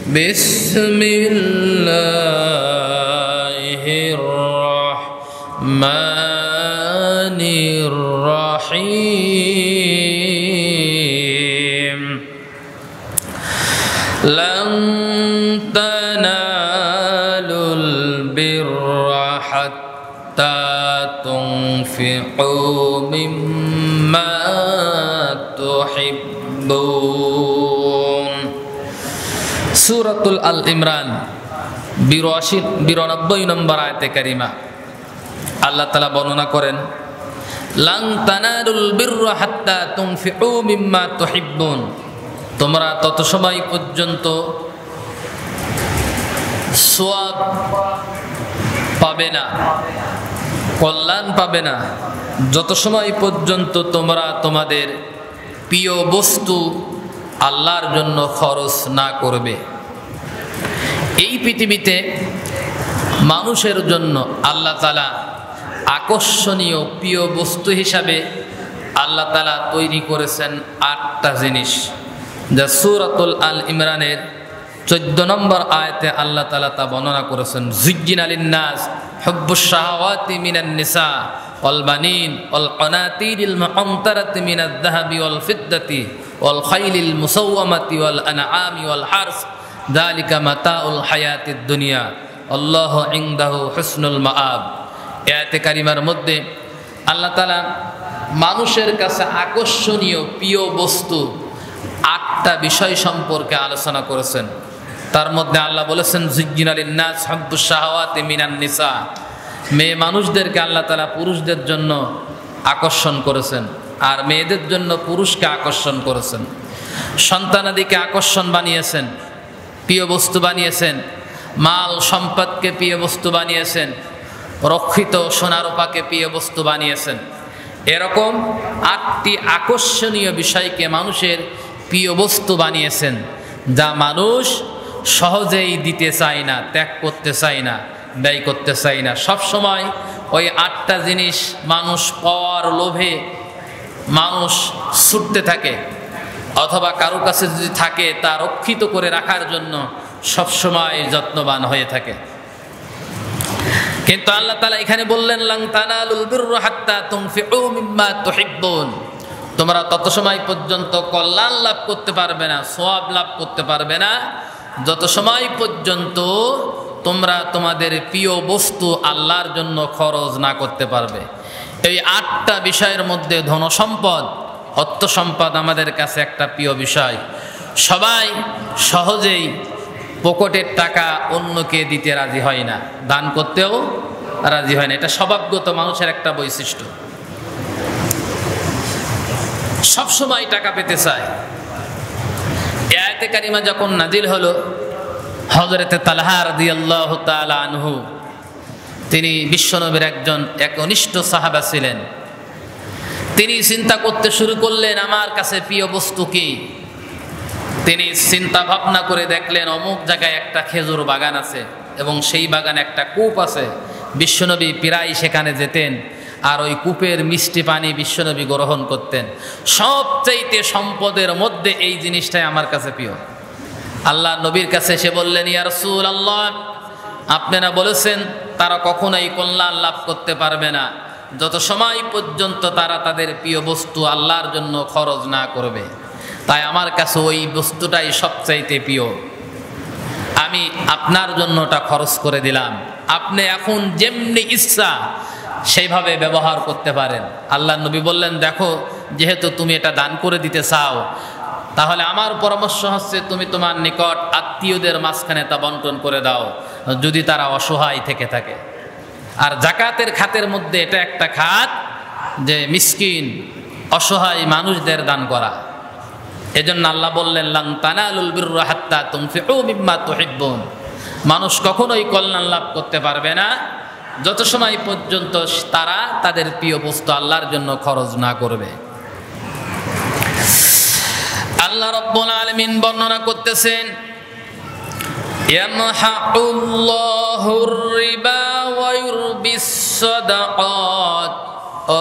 বিসমিল্লাহির রহমানির রহিম লান তানালুল বিররা হাত্তা তুনফিকু মিম্মা তুহিব্বুন। সূরাতুল আল ইমরান 92 নম্বর আয়াতে কারিমা আল্লাহ তাআলা বর্ণনা করেন, লান তানালুল বিররা হাত্তা তুনফিকু মিম্মা তুহিব্বুন, তোমরা তত সময় পর্যন্ত সওয়াব পাবে না, কল্যাণ পাবে না, যত সময় পর্যন্ত তোমরা তোমাদের প্রিয় বস্তু আল্লাহর জন্য খরচ না করবে। এই পৃথিবীতে মানুষের জন্য আল্লাহ তাআলা আকর্ষণীয় প্রিয় বস্তু হিসাবে আল্লাহ তাআলা তৈরি করেছেন 8টা জিনিস, যা সূরাতুল আল ইমরানের 14 নম্বর আয়াতে আল্লাহ তাআলা তা বর্ণনা করেছেন। যুজ্জিনা লিন-নাস হুব্বুশ শাহাওয়াতি মিনান নিসা ওয়াল বানিন ওয়াল কানাতিরিল মুআন্তারাতি মিনাদ যাহাবি ওয়াল ফিদ্দাতি ওয়াল খাইলিল মুসাওওয়ামাতি ওয়াল আনআমি ওয়াল হারস যালিকা মাতাউল হায়াতিদ দুনিয়া আল্লাহু ইনদাহু হুসনুল মাআব। আয়াতে কারিমার মধ্যে আল্লাহ তাআলা মানুষের কাছে আকর্ষণীয় প্রিয় বস্তু 8টা বিষয় সম্পর্কে আলোচনা করেছেন। তার মধ্যে আল্লাহ বলেছেন, যুজ্জিনা লিন-নাস হুব্বুশ শাহাওয়াতি মিনান নিসা, মেয়ে মানুষদেরকে আল্লাহ তাআলা পুরুষদের জন্য আকর্ষণ করেছেন, আর মেয়েদের জন্য পুরুষকে আকর্ষণ করেছেন। সন্তানাদিকে আকর্ষণ বানিয়েছেন, প্রিয় বস্তু বানিয়েছেন, মাল সম্পদকে প্রিয় বস্তু বানিয়েছেন, রক্ষিত সোনারূপাকে প্রিয় বস্তু বানিয়েছেন। এরকম 8টি আকর্ষণীয় বিষয়কে মানুষের প্রিয় বস্তু বানিয়েছেন, যা মানুষ সহজেই দিতে চায় না, ত্যাগ করতে চায় না, ব্যয় করতে চায় না। সবসময় ওই 8টা জিনিস মানুষ পাওয়ার লোভে মানুষ ছুটতে থাকে, অথবা কারো কাছে যদি থাকে তা রক্ষিত করে রাখার জন্য সবসময় যত্নবান হয়ে থাকে। কিন্তু আল্লাহ তাআলা এখানে বললেন, লান তানালুল বিররা হাত্তা তুনফিকু মিম্মা তুহিব্বুন, তোমরা তত সময় পর্যন্ত কল্যাণ লাভ করতে পারবে না, সওয়াব লাভ করতে পারবে না, যত সময় পর্যন্ত তোমরা তোমাদের প্রিয় বস্তু আল্লাহর জন্য খরচ না করতে পারবে। এই 8টা বিষয়ের মধ্যে ধন সম্পদ, অর্থ সম্পদ আমাদের কাছে একটা প্রিয় বিষয়। সবাই সহজেই পকেটের টাকা অন্যকে দিতে রাজি হয় না, দান করতেও রাজি হয় না। এটা স্বভাবগত মানুষের একটা বৈশিষ্ট্য, সবসময় টাকা পেতে চায়। এই আয়াতে কারিমা যখন নাজিল হলো, হযরতে তালহা রাদিয়াল্লাহু তাআলা আনহু, তিনি বিশ্বনবীর একজন একনিষ্ঠ সাহাবা ছিলেন। তিনি চিন্তা করতে শুরু করলেন, আমার কাছে প্রিয় বস্তু কি? তিনি চিন্তা ভাবনা করে দেখলেন, অমুক জায়গায় একটা খেজুর বাগান আছে এবং সেই বাগানে একটা কূপ আছে। বিশ্বনবী প্রায় সেখানে যেতেন, আর ওই কূপের মিষ্টি পানি বিশ্বনবী গ্রহণ করতেন। সবচাইতে সম্পদের মধ্যে এই জিনিসটাই আমার কাছে প্রিয়। আল্লাহ নবীর কাছে এসে বললেন, ইয়া রাসূলুল্লাহ, আপনারা বলেছেন তারা কখনোই কল্যাণ লাভ করতে পারবে না যত সময় পর্যন্ত তারা তাদের প্রিয় বস্তু আল্লাহর জন্য খরচ না করবে। তাই আমার কাছে ওই বস্তুটাই সবচাইতে প্রিয়, আমি আপনার জন্য ওটা খরচ করে দিলাম, আপনি এখন যেমনি ইচ্ছা সেইভাবে ব্যবহার করতে পারেন। আল্লাহ নবী বললেন, দেখো, যেহেতু তুমি এটা দান করে দিতে চাও, তাহলে আমার পরামর্শ হচ্ছে তুমি তোমার নিকট আত্মীয়দের মাঝখানে তা বন্টন করে দাও, যদি তারা অসহায় থেকে থাকে। আর যাকাতের খাতের মধ্যে এটা একটা খাত যে মিসকিন অসহায় মানুষদের দান করা। এজন্য আল্লাহ বললেন, লান তানালুল বিররা হাত্তা তুনফিকু মিম্মা তুহিব্বুন, মানুষ কখনোই কল্যাণ লাভ করতে পারবে না যত সময় পর্যন্ত তারা তাদের প্রিয় বস্তু আল্লাহর জন্য খরচ না করবে। আল্লাহ রাব্বুল আলামিন বর্ণনা করতেছেন, ইয়ামহাকুল্লাহুর রিবা ওয়া ইউরবিস সাদাকাত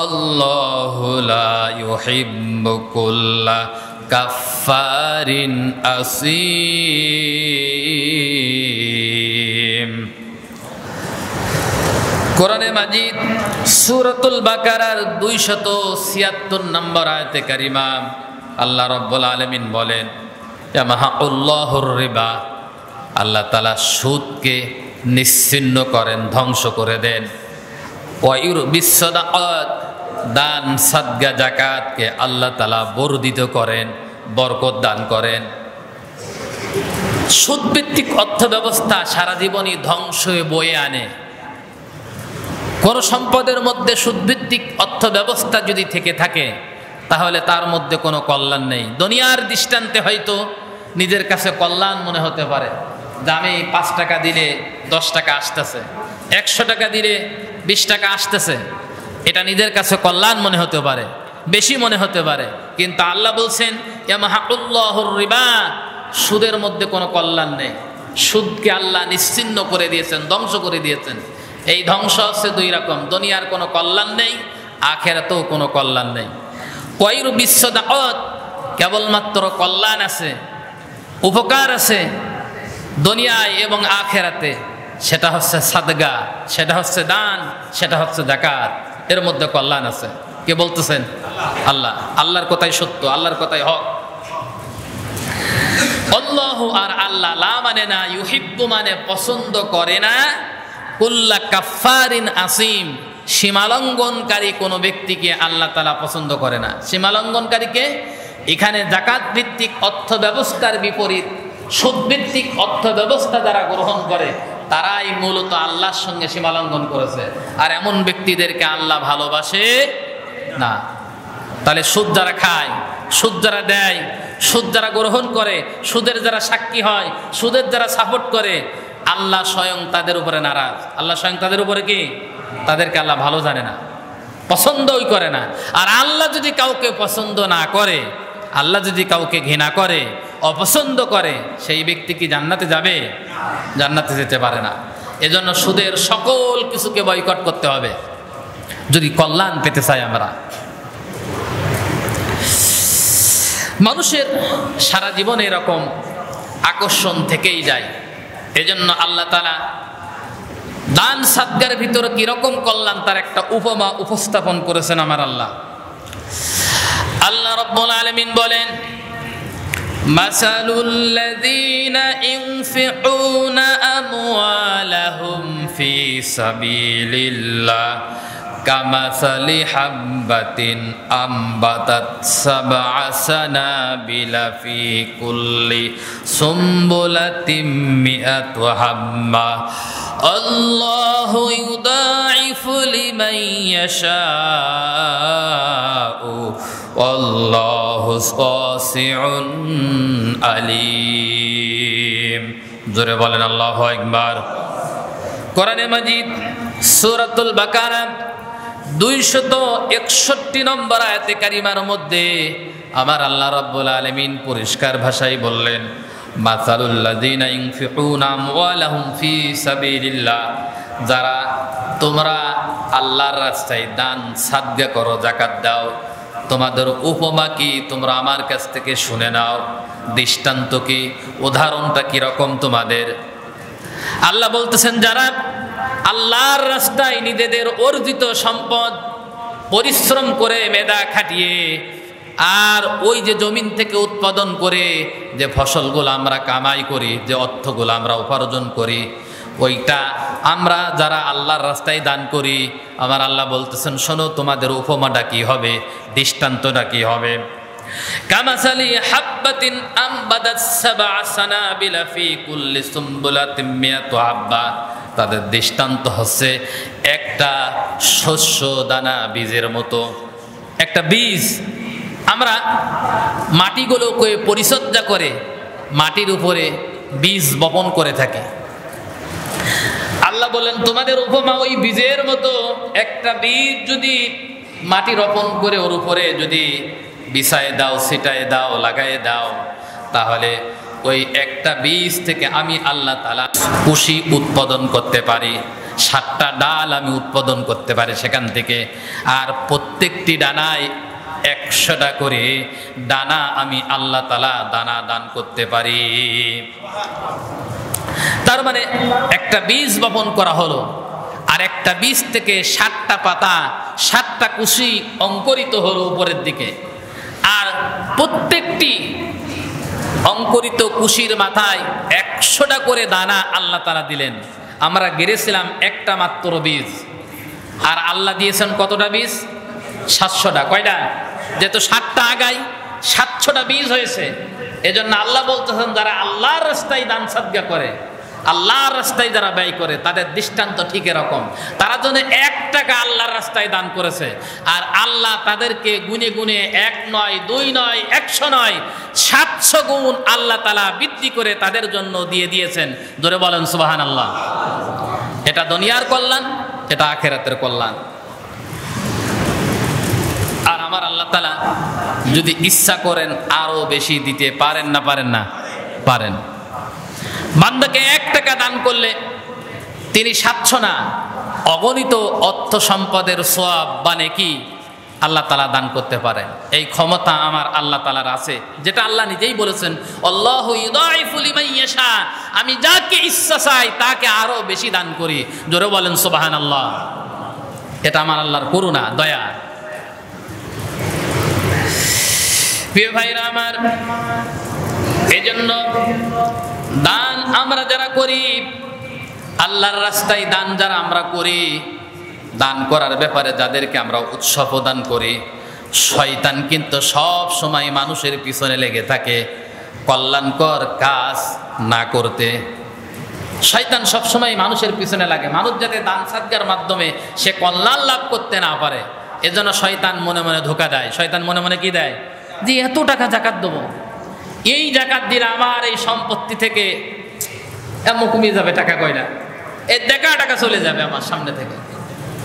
আল্লাহু লা ইউহিব্বু কুল্লা কাফফারিন আসীম। কোরআনে মাজিদ সূরাতুল বাকারার 276 নম্বর আয়াতে কারিমা আল্লাহ রাব্বুল আলামিন বলেন, ইয়ামহাকুল্লাহুর রিবা, আল্লাহ তাআলা সুদকে নিশ্চিহ্ন করেন, ধ্বংস করে দেন। ওয়া ইউরবিস সাদাকাত, দান সাদকা যাকাতকে আল্লাহ তাআলা বর্ধিত করেন, বরকত দান করেন। সুদভিত্তিক অর্থ ব্যবস্থা সারা জীবনই ধ্বংস হয়ে বয়ে আনে। কোন সম্পদের মধ্যে সুদভিত্তিক অর্থ ব্যবস্থা যদি থেকে থাকে তাহলে তার মধ্যে কোনো কল্যাণ নেই। দুনিয়ার দৃষ্টান্তে হয়তো নিজের কাছে কল্যাণ মনে হতে পারে, যে আমি 5 টাকা দিলে 10 টাকা আসতেছে, 100 টাকা দিলে 20 টাকা আসতেছে, এটা নিজের কাছে কল্যাণ মনে হতে পারে, বেশি মনে হতে পারে। কিন্তু আল্লাহ বলছেন ইয়ামহাকুল্লাহুর রিবা, সুদের মধ্যে কোনো কল্যাণ নেই। সুদকে আল্লাহ নিশ্চিহ্ন করে দিয়েছেন, ধ্বংস করে দিয়েছেন। এই ধ্বংস হচ্ছে 2 রকম, দুনিয়ার কোনো কল্যাণ নেই, আখিরাতেও কোনো কল্যাণ নেই। ওয়াইরবিস সাদাকাত, কেবলমাত্র কল্যাণ আছে, উপকার আছে দুনিয়ায় এবং আখিরাতে, সেটা হচ্ছে সাদগা, সেটা হচ্ছে দান, সেটা হচ্ছে যাকাত। এর মধ্যে কল্যাণ আছে। কে বলতেছেন? আল্লাহ। আল্লাহর কথাই সত্য, আল্লাহর কথাই হক। আল্লাহু, আর আল্লাহ, লা মানে না, ইউহিব্বু মানে পছন্দ করে না, কুল্লা কাফারিন আসিম, সীমালঙ্ঘনকারী কোনো ব্যক্তিকে আল্লাহ তাআলা পছন্দ করে না। সীমালঙ্ঘনকারীকে এখানে যাকাত ভিত্তিক অর্থ ব্যবস্থার বিপরীত সুদ ভিত্তিক অর্থ ব্যবস্থা যারা গ্রহণ করে তারাই মূলত আল্লাহর সঙ্গে সীমালঙ্ঘন করেছে। আর এমন ব্যক্তিদেরকে আল্লাহ ভালোবাসে না। তাহলে সুদ যারা খায়, সুদ যারা দেয়, সুদ যারা গ্রহণ করে, সুদের যারা সাক্ষী হয়, সুদের যারা সাপোর্ট করে, আল্লাহ স্বয়ং তাদের উপরে নারাজ। আল্লাহ স্বয়ং তাদের উপরে কি? তাদেরকে আল্লাহ ভালো জানে না, পছন্দই করে না। আর আল্লাহ যদি কাউকে পছন্দ না করে, আল্লাহ যদি কাউকে ঘৃণা করে, অপছন্দ করে, সেই ব্যক্তি কি জান্নাতে যাবে? জান্নাতে যেতে পারে না। এজন্য সুদের সকল কিছুকে বয়কট করতে হবে যদি কল্যাণ পেতে চাই আমরা। মানুষের সারা জীবনে এরকম আকর্ষণ থেকেই যায়। এজন্য আল্লাহ তাআলা দান সাদগার ভিতরে কিরকম কল্যাণ তার একটা উপমা উপস্থাপন করেছেন আমার আল্লাহ। আল্লাহ রাব্বুল আলামিন বলেন, মাসালুল্লাযীনা ইনফিউনা আমওয়ালাহুম ফি সাবিলিল্লাহ কামাসালি হাব্বাতিন আম্বাতাত সাবআ সানাবিলা ফি কুল্লি সুম্বুলাতিন মিআতু হাব্বা আল্লাহু ইউদাইফু লিমান ইয়াশাউ আল্লাহু ওয়াসিউন আলীম। জোরে বলেন আল্লাহু আকবার। কোরআনে মাজিদ সূরাতুল বাকারা 261 নম্বর আয়াতে কারিমার মধ্যে আমার আল্লাহ রাব্বুল আলামিন পরিষ্কার ভাষায় বললেন, মাসালুল লাযিনা ইনফিউনা আমওয়ালাহুম ফি সাবিলিল্লাহ, যারা তোমরা আল্লাহর রাস্তায় দান সাদকা করো, যাকাত দাও, তোমাদের উপমা কি তোমরা আমার কাছ থেকে শুনে নাও। দৃষ্টান্ত কি, উদাহরণটা কিরকম তোমাদের? আল্লাহ বলতেছেন, যারা আল্লাহর রাস্তায় নিজেদের অর্জিত সম্পদ পরিশ্রম করে মেধা খাটিয়ে, আর ওই যে জমিন থেকে উৎপাদন করে যে ফসলগুলো আমরা কামাই করি, যে অর্থগুলো আমরা উপার্জন করি, ওইটা আমরা যারা আল্লাহর রাস্তায় দান করি, আমার আল্লাহ বলতেছেন, শোনো তোমাদের উপমাটা কি হবে, দৃষ্টান্তটা কি হবে। কামাসালি হাব্বাতিন আম্বাদাত সাবআ সানাবিলা ফি কুল্লি সুম্বুলাতিন মিআতু হাব্বা, তাদের দৃষ্টান্ত হচ্ছে একটা শস্য দানা বীজের মতো। একটা বীজ আমরা মাটিগুলোকে পরিচর্যা করে মাটির উপরে বীজ বপন করে থাকি। আল্লাহ বলেন, তোমাদের উপমা ওই বীজের মতো। একটা বীজ যদি মাটি রোপণ করে ওর উপরে যদি বিছায় দাও, ছিটায় দাও, লাগায় দাও, তাহলে ওই একটা বীজ থেকে আমি আল্লাহ তাআলা কুশি উৎপাদন করতে পারি, 7টা ডাল আমি উৎপাদন করতে পারি সেখান থেকে। আর প্রত্যেকটি ডানায় 100টা করে দানা আমি আল্লাহ তাআলা দানা দান করতে পারি। তার মানে একটা বীজ বপন করা হলো, আর একটা বীজ থেকে 7টা পাতা 7টা কুশি অঙ্কুরিত হলো উপরের দিকে, আর প্রত্যেকটি অঙ্কুরিত কুশির মাথায় 100টা করে দানা আল্লাহ তাআলা দিলেন। আমরা গেড়েছিলাম একটা মাত্র বীজ, আর আল্লাহ দিয়েছেন কতটা বীজ? 700টা। কয়টা? যেহেতু 7টা আগায় 700টা বীজ হয়েছে। এজন্য আল্লাহ বলতেছেন, যারা আল্লাহর রাস্তায় দান সাদকা করে, আল্লাহর রাস্তায় যারা ব্যয় করে, তাদের দৃষ্টান্ত ঠিক এরকম। তারা যেন 1 টাকা আল্লাহর রাস্তায় দান করেছে, আর আল্লাহ তাদেরকে গুনে গুনে 1 নয় 2 নয় 100 নয় 700 গুণ আল্লাহ তাআলা বৃদ্ধি করে তাদের জন্য দিয়ে দিয়েছেন। জোরে বলেন সুবহানাল্লাহ। এটা দুনিয়ার কল্যাণ, এটা আখিরাতের কল্যাণ। আর আমার আল্লাহ তাআলা যদি ইচ্ছা করেন আরো বেশি দিতে পারেন না? পারেন না? পারেন। বান্দাকে 1 টাকা দান করলে তিনি 700 না, অগণিত অর্থ সম্পদের সওয়াব বা নেকি আল্লাহ তাআলা দান করতে পারেন। এই ক্ষমতা আমার আল্লাহ তাআলার আছে, যেটা আল্লাহ নিজেই বলেছেন, আল্লাহু ইউদাইফু লিমান ইয়াশা, আমি যাকে ইচ্ছা চাই তাকে আরো বেশি দান করি। জোরে বলেন সুবহানাল্লাহ। এটা আমার আল্লাহর করুণা, দয়া। প্রিয় ভাইরা আমার, এজন্য দান আমরা যারা করি, আল্লাহর রাস্তায় দান যারা আমরা করি, দান করার ব্যাপারে যাদেরকে আমরা উৎসাহ প্রদান করি, শয়তান কিন্তু সব সময় মানুষের পিছনে লেগে থাকে কল্যাণকর কাজ না করতে। শয়তান সব সময় মানুষের পিছনে লাগে, মানুষ যাতে দান সাদকার মাধ্যমে সে কল্যাণ লাভ করতে না পারে, এজন্য শয়তান মনে মনে ধোঁকা দেয়। শয়তান মনে মনে কি দেয়? যে এত টাকা জাকাত দেবো, এই জাকাত দিলে আমার এই সম্পত্তি থেকে এমন কমিয়ে যাবে টাকা, কয়টা এই টাকা চলে যাবে আমার সামনে থেকে,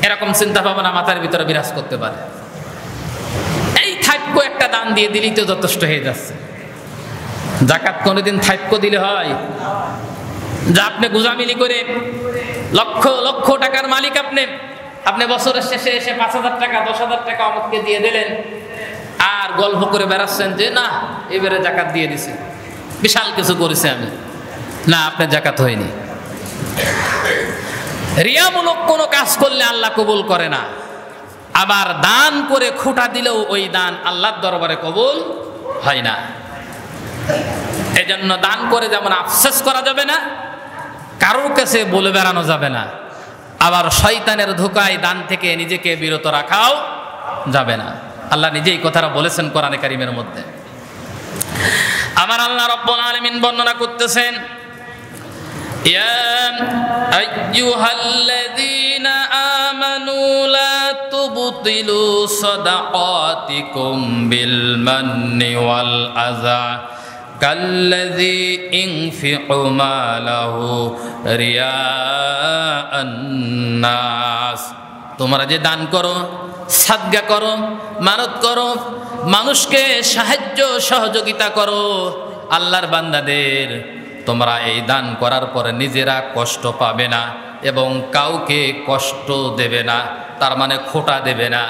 এরকম চিন্তা ভাবনা মাথার ভিতরে বিরাজ করতে পারে। এই থাইপ্য একটা দান দিয়ে দিলেই তো যথেষ্ট হয়ে যাচ্ছে। জাকাত কোনোদিন থাইপ্য দিলে হয়? যা আপনি গুজামিলি করে লক্ষ লক্ষ টাকার মালিক, আপনি বছরের শেষে এসে 5,000 টাকা 10,000 টাকা অমুককে দিয়ে দিলেন, আর গল্প করে বেড়াচ্ছেন যে না এবারে জাকাত দিয়ে দিছে, বিশাল কিছু করেছে আমি। না, আপনার জাকাত হয়নি। রিয়ামূলক কোনো কাজ করলে আল্লাহ কবুল করে না। আবার দান করে খোটা দিলেও ওই দান আল্লাহর দরবারে কবুল হয় না। এজন্য দান করে যেমন আফসোস করা যাবে না, কারোর কাছে বলে বেড়ানো যাবে না, আবার শয়তানের ধোঁকায় দান থেকে নিজেকে বিরত রাখাও যাবে না। আল্লাহ নিজেই কথাটা বলেছেন কোরআনে কারীমের মধ্যে। আমার আল্লাহ রাব্বুল আলামিন বর্ণনা করতেছেন, ইয়া আইয়ুহাল্লাযীনা আমানু লা তুবতিলু সাদাকাতিকুম বিল মান্নি ওয়াল আযা কাল্লাযী ইনফিকু মালাহু রিয়াআন নাস। তোমরা যে দান করো, সাদকা করো, মানত করো, মানুষকে সাহায্য সহযোগিতা করো, আল্লাহর বান্দাদের, তোমরা এই দান করার পরে নিজেরা কষ্ট পাবে না এবং কাউকে কষ্ট দেবে না, তার মানে খোটা দেবে না।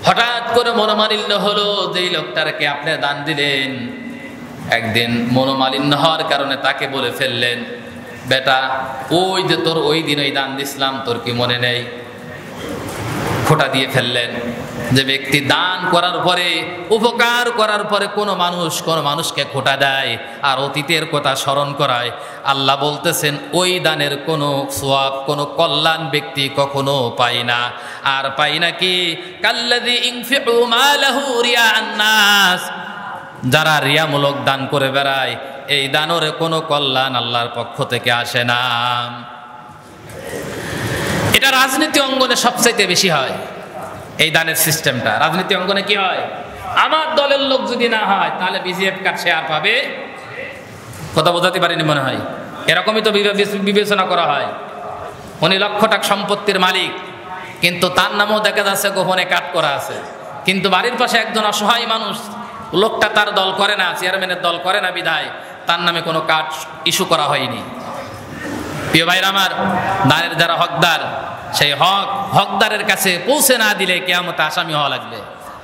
হঠাৎ করে মনোমালিন্য হলো, যেই লোকটাকে আপনি দান দিলেন, একদিন মনোমালিন্য হওয়ার কারণে তাকে বলে ফেললেন, বেটা ওই যে তোর ওই দিন ওই দান দিছিলাম, তোর কি মনে নেই? খোটা দিয়ে ফেললেন। যে ব্যক্তি দান করার পরে, উপকার করার পরে কোনো মানুষকে খোটা দেয় আর অতীতের কথা স্মরণ করায়, আল্লাহ বলতেছেন ওই দানের কোনো সওয়াব, কোনো কল্যাণ ব্যক্তি কখনো পায় না। আর পাই না কি? কাল্লাযী ইনফিকু মালাহু রিয়াআন নাস, যারা রিয়ামূলক দান করে বেড়ায়, এই দানের কোনো কল্যাণ আল্লাহর পক্ষ থেকে আসে না। এটা রাজনীতি অঙ্গনে সবচাইতে বেশি হয় এই দানের সিস্টেমটা। রাজনীতি অঙ্গনে কি হয়? আমার দলের লোক যদি না হয় তাহলে বিজেপি কার শেয়ার পাবে। কথা বোঝাতে পারিনি মনে হয়। এরকমই তো বিবেচনা করা হয়। উনি লক্ষ টাকা সম্পত্তির মালিক, কিন্তু তার নামও দেখা যাচ্ছে গোপনে কাট করা আছে, কিন্তু বাড়ির পাশে একজন অসহায় মানুষ, লোকটা তার দল করে না, চেয়ারম্যানের দল করে না, বিধায় তার নামে কোনো কাট ইস্যু করা হয়নি। প্রিয় ভাইরা আমার, দানের যারা হকদার, সেই হকদারের কাছে পৌঁছে না দিলে কিয়ামতে আসামি হওয়া লাগবে।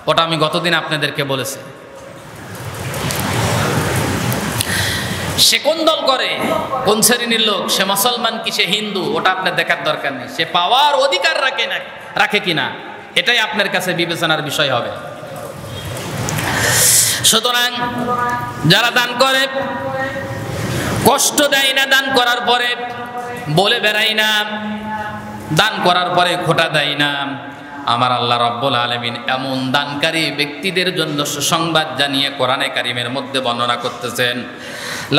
ওটা আমি গতদিন আপনাদেরকে বলেছি। সে কোন দল করে, কোন শ্রেণীর লোক, সে মুসলমান কি সে হিন্দু, ওটা আপনার দেখার দরকার নেই। সে পাওয়ার অধিকার রাখে কিনা, এটাই আপনার কাছে বিবেচনার বিষয় হবে। সুতরাং যারা দান করে, কষ্ট দেয় না দান করার পরে, বলে বেড়াই না, দান করার পরে খোটা দেয় না, আমার আল্লাহ রাব্বুল আলামিন এমন দানকারী ব্যক্তিদের জন্য সুসংবাদ জানিয়ে কোরআনে কারীমের মধ্যে বর্ণনা করতেছেন,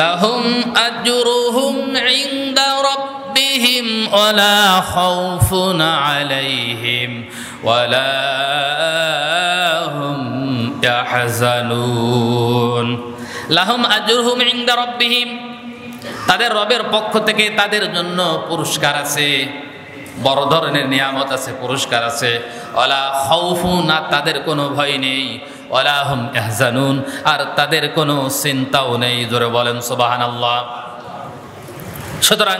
লাহুম আজরুহুম ইনদা রাব্বিহিম ওয়ালা খাউফুন আলাইহিম ওয়ালা হুম ইয়াহজানুন। লাহুম আজরুহুম ইনদা রাব্বিহিম, তাদের রবের পক্ষ থেকে তাদের জন্য পুরস্কার আছে, বড় ধরনের নিয়ামত আছে, পুরস্কার আছে। ওয়ালা খাউফুন, আর তাদের কোনো ভয় নেই, ওয়ালা হুম ইয়াহজানুন, আর তাদের কোনো চিন্তাও নেই। জোরে বলেন সুবহানাল্লাহ। সুতরাং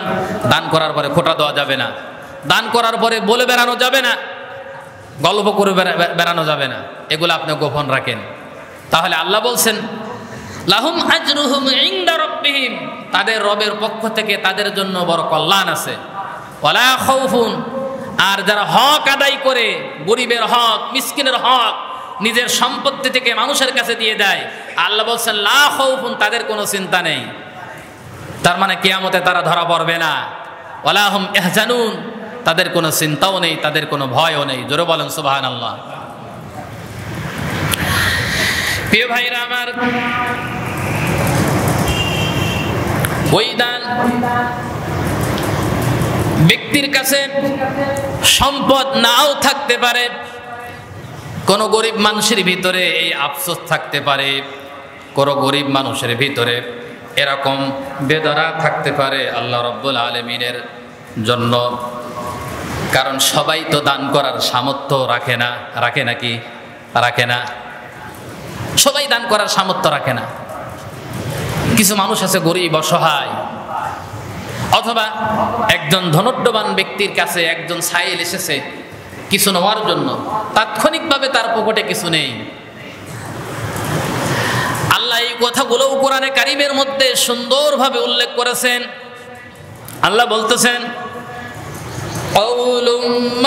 দান করার পরে খোটা দেওয়া যাবে না, দান করার পরে বলে বেড়ানো যাবে না, গল্প করে বেড়ানো যাবে না, এগুলো আপনি গোপন রাখেন। তাহলে আল্লাহ বলছেন লাহুম আজরুহুম ইনদা রাব্বিহিম, তাদের রবের পক্ষ থেকে তাদের জন্য বড় কল্যাণ আছে। ওয়ালা খাউফুন, আর যারা হক আদায় করে, গরিবের হক, মিসকিনের হক নিজের সম্পত্তি থেকে মানুষের কাছে দিয়ে দেয়, আল্লাহ বলছেন লা খাউফুন, তাদের কোনো চিন্তা নেই। তার মানে কিয়ামতে তারা ধরা পড়বে না। ওয়ালা হুম ইয়াহজানুন, তাদের কোনো চিন্তাও নেই, তাদের কোনো ভয়ও নেই। জোরে বলেন সুবহানাল্লাহ। প্রিয় ভাইরা আমার, ওই দান ব্যক্তির কাছে সম্পদ নাও থাকতে পারে, কোন গরিব মানুষের ভিতরে এই আফসোস থাকতে পারে, কোন গরিব মানুষের ভিতরে এরকম বেদনা থাকতে পারে আল্লাহ রাব্বুল আলামিনের জন্য, কারণ সবাই তো দান করার সামর্থ্য রাখে না। রাখে নাকি? রাখে না। সবাই দান করার সামর্থ্য রাখে না। কিছু মানুষ আছে গরিব, অসহায়, অথবা একজন ধনট্যবান ব্যক্তির কাছে একজন সাইল এসেছে কিছু নেওয়ার জন্য, তাৎক্ষণিকভাবে তার পকেটে কিছু নেই। আল্লাহ এই কথাগুলো কোরআনে কারীমের মধ্যে সুন্দরভাবে উল্লেখ করেছেন। আল্লাহ বলতেছেন قَوْلٌ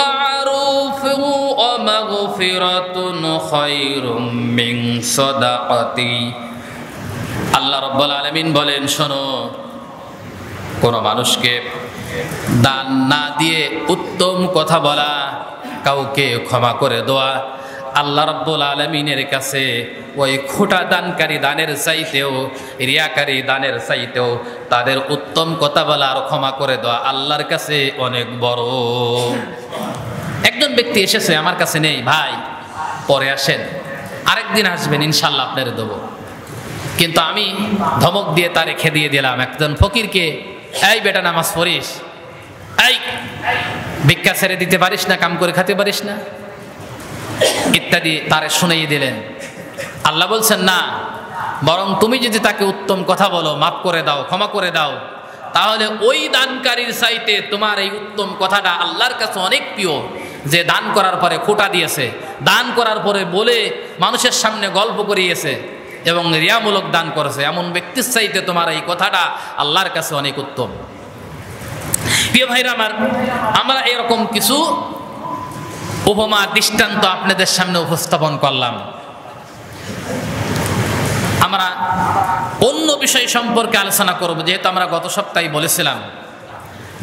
مَّعْرُوفٌ وَمَغْفِرَةٌ خَيْرٌ مِّن صَدَقَةٍ। আল্লাহ রাব্বুল আলামিন বলেন, শোনো, কোন মানুষকে দান না দিয়ে উত্তম কথা বলা, কাউকে ক্ষমা করে দেওয়া, আল্লাহ রাব্বুল আলামিনের কাছে ওই খোটা দানকারী দানের চাইতেও, রিয়াকারী দানের চাইতেও তাদের উত্তম কথা বলা আর ক্ষমা করে দেওয়া আল্লাহর কাছে অনেক বড়। একজন ব্যক্তি এসেছে, আমার কাছে নেই, ভাই পরে আসেন, আরেকদিন আসবেন, ইনশাল্লাহ আপনারে দেবো। কিন্তু আমি ধমক দিয়ে তার রেখে দিয়ে দিলাম। একজন ফকিরকে, এই বেটা নামাজ পড়িস, এই ভিক্ষা ছেড়ে দিতে পারিস না, কাম করে খেতে পারিস না, ইত্যাদি তারে শুনিয়ে দিলেন। আল্লাহ বলছেন না, বরং তুমি যদি তাকে উত্তম কথা বলো, মাফ করে দাও, ক্ষমা করে দাও, তাহলে ওই দানকারীর চাইতে তোমার এই উত্তম কথাটা আল্লাহর কাছে অনেক প্রিয়। যে দান করার পরে খোটা দিয়েছে, দান করার পরে বলে মানুষের সামনে গল্প করিয়েছে এবং রিয়ামূলক দান করেছে, এমন ব্যক্তির চাইতে তোমার এই কথাটা আল্লাহর কাছে অনেক উত্তম। প্রিয় ভাইরা আমার, আমরা এরকম কিছু উপমা দৃষ্টান্ত আপনাদের সামনে উপস্থাপন করলাম। আমরা অন্য বিষয় সম্পর্কে আলোচনা করব, যেহেতু আমরা গত সপ্তাহে বলেছিলাম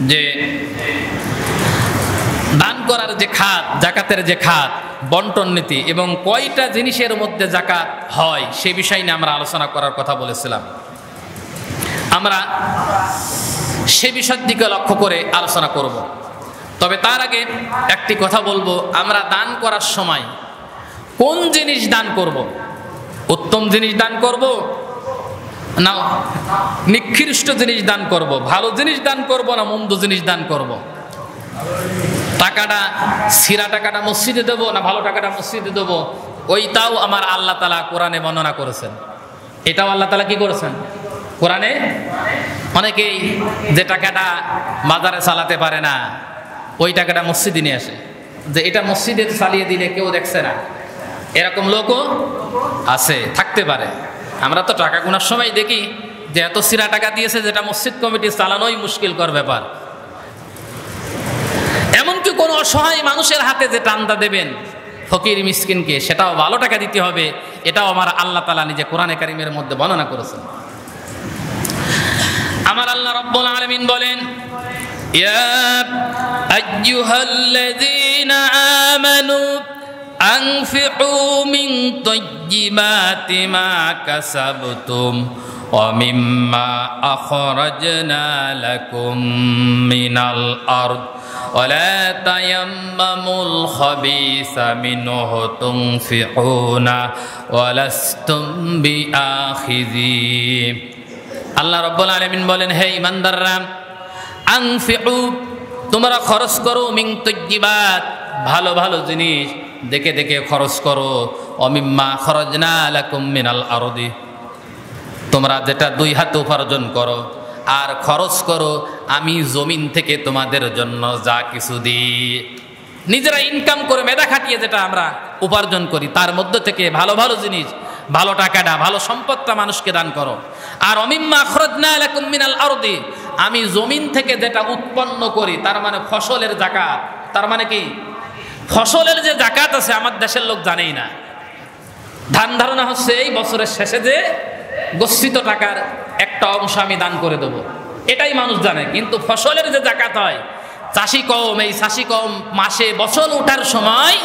যে দান করার যে খাত, জাকাতের যে খাত, বন্টন নীতি এবং কয়টা জিনিসের মধ্যে জাকাত হয় সে বিষয় নিয়ে আমরা আলোচনা করার কথা বলেছিলাম। আমরা সে বিষয়ের দিকে লক্ষ্য করে আলোচনা করব। তবে তার আগে একটি কথা বলবো, আমরা দান করার সময় কোন জিনিস দান করব? উত্তম জিনিস দান করব না নিকৃষ্ট জিনিস দান করব? ভালো জিনিস দান করব না মন্দ জিনিস দান করব? টাকাটা, সিরা টাকাটা মসজিদে দেবো না ভালো টাকাটা মসজিদে দেবো? ওইটাও আমার আল্লাহ তাআলা কোরআনে বর্ণনা করেছেন। এটাও আল্লাহ তাআলা কি করেছেন কোরআনে? অনেকেই যে টাকাটা মাজারে চালাতে পারে না, ওই টাকাটা মসজিদে নিয়ে আসে, যে এটা মসজিদে চালিয়ে দিলে কেউ দেখছে না, এরকম লোকও আছে, থাকতে পারে। আমরা তো টাকা গোনার সময় দেখি যে এত সিরা টাকা দিয়েছে যেটা মসজিদ কমিটি চালানোই মুশকিলকর ব্যাপার। এমনকি কোনো অসহায় মানুষের হাতে যে টান্দা দেবেন ফকির মিসকিনকে, সেটাও ভালো টাকা দিতে হবে। এটাও আমার আল্লাহ তাআলা নিজে কোরআনে কারীমের মধ্যে বর্ণনা করেছেন। আমার আল্লাহ রাব্বুল আলামিন বলেন, ইয়া আইয়ুহাল্লাযীনা আমানু আনফিকু মিন তাইয়্যিবাতি মা কাসাবতুম ওয়া মিম্মা আখরাজনা লাকুম মিনাল আরদ ওয়া লা তায়াম্মামুল খাবিসা মিনহু তুনফিকুনা ওয়া লাস্তুম বিআখিযি। আল্লাহ রাব্বুল আলামিন বলেন, হে ঈমানদাররা, আনফিকু, তোমরা খরচ করো, মিন তাইয়্যিবাত, ভালো ভালো জিনিস দেখে দেখে খরচ করো, অমিম্মা খরজনা লাকুম মিনাল আরদি, তোমরা যেটা দুই হাতে উপার্জন করো, আর খরচ করো আমি জমিন থেকে তোমাদের জন্য যা কিছু দিই। নিজেরা ইনকাম করে মেধা খাটিয়ে যেটা আমরা উপার্জন করি তার মধ্যে থেকে ভালো ভালো জিনিস, ভালো টাকাটা, ভালো সম্পদটা মানুষকে দান করো। আর অমিম্মা খরজনা লাকুম মিনাল আরদি, আমি জমিন থেকে যেটা উৎপন্ন করি, তার মানে ফসলের যাকাত। তার মানে কি, ফসলের যে যাকাত আছে আমার দেশের লোক জানেই না। ধান ধারণা হচ্ছে এই বছরের শেষে যে গচ্ছিত টাকার একটা অংশ আমি দান করে দেব, এটাই মানুষ জানে। কিন্তু ফসলের যে যাকাত হয়, চাষি কম, এই চাষি কম মাসে ফসল ওঠার সময়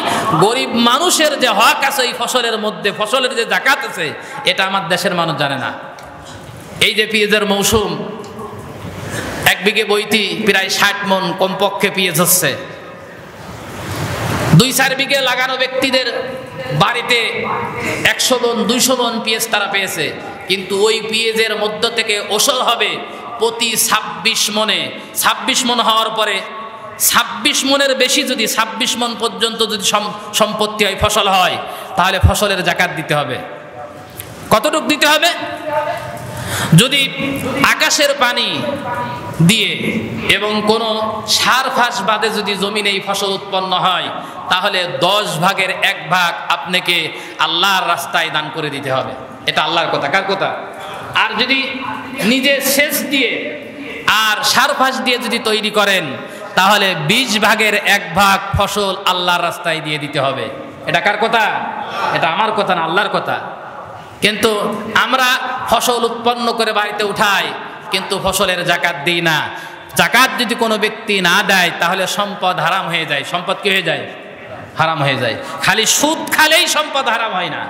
গরিব মানুষের যে হক আছে এই ফসলের মধ্যে, ফসলের যে যাকাত আছে, এটা আমার দেশের মানুষ জানে না। এই যে পেঁয়াজের মৌসুম, 1 বিঘে বইতি প্রায় 60 মণ কমপক্ষে পেঁয়াজ হচ্ছে। 2-4 বিঘে লাগানো ব্যক্তিদের বাড়িতে 100 মণ 200 মণ পেঁয়াজ তারা পেয়েছে। কিন্তু ওই পেঁয়াজের মধ্য থেকে ওসল হবে প্রতি 26 মণে। 26 মণ হওয়ার পরে 26 মণের বেশি যদি 26 মণ পর্যন্ত যদি সম্পত্তি হয়, ফসল হয়, তাহলে ফসলের যাকাত দিতে হবে। কতটুকু দিতে হবে? যদি আকাশের পানি দিয়ে এবং কোনো সার ফাঁস বাদে যদি জমিনে এই ফসল উৎপন্ন হয়, তাহলে 10 ভাগের 1 ভাগ আপনাকে আল্লাহর রাস্তায় দান করে দিতে হবে। এটা আল্লাহর কথা। কার কথা? আর যদি নিজে সেচ দিয়ে আর সার ফাঁস দিয়ে যদি তৈরি করেন, তাহলে 20 ভাগের 1 ভাগ ফসল আল্লাহর রাস্তায় দিয়ে দিতে হবে। এটা কার কথা? এটা আমার কথা না, আল্লাহর কথা। কিন্তু আমরা ফসল উৎপন্ন করে বাড়িতে উঠাই, কিন্তু ফসলের যাকাত দিই না। যাকাত যদি কোনো ব্যক্তি না দেয়, তাহলে সম্পদ হারাম হয়ে যায়। সম্পদ কি হয়ে যায়? হারাম হয়ে যায়। খালি সুদ খালেই সম্পদ হারাম হয় না,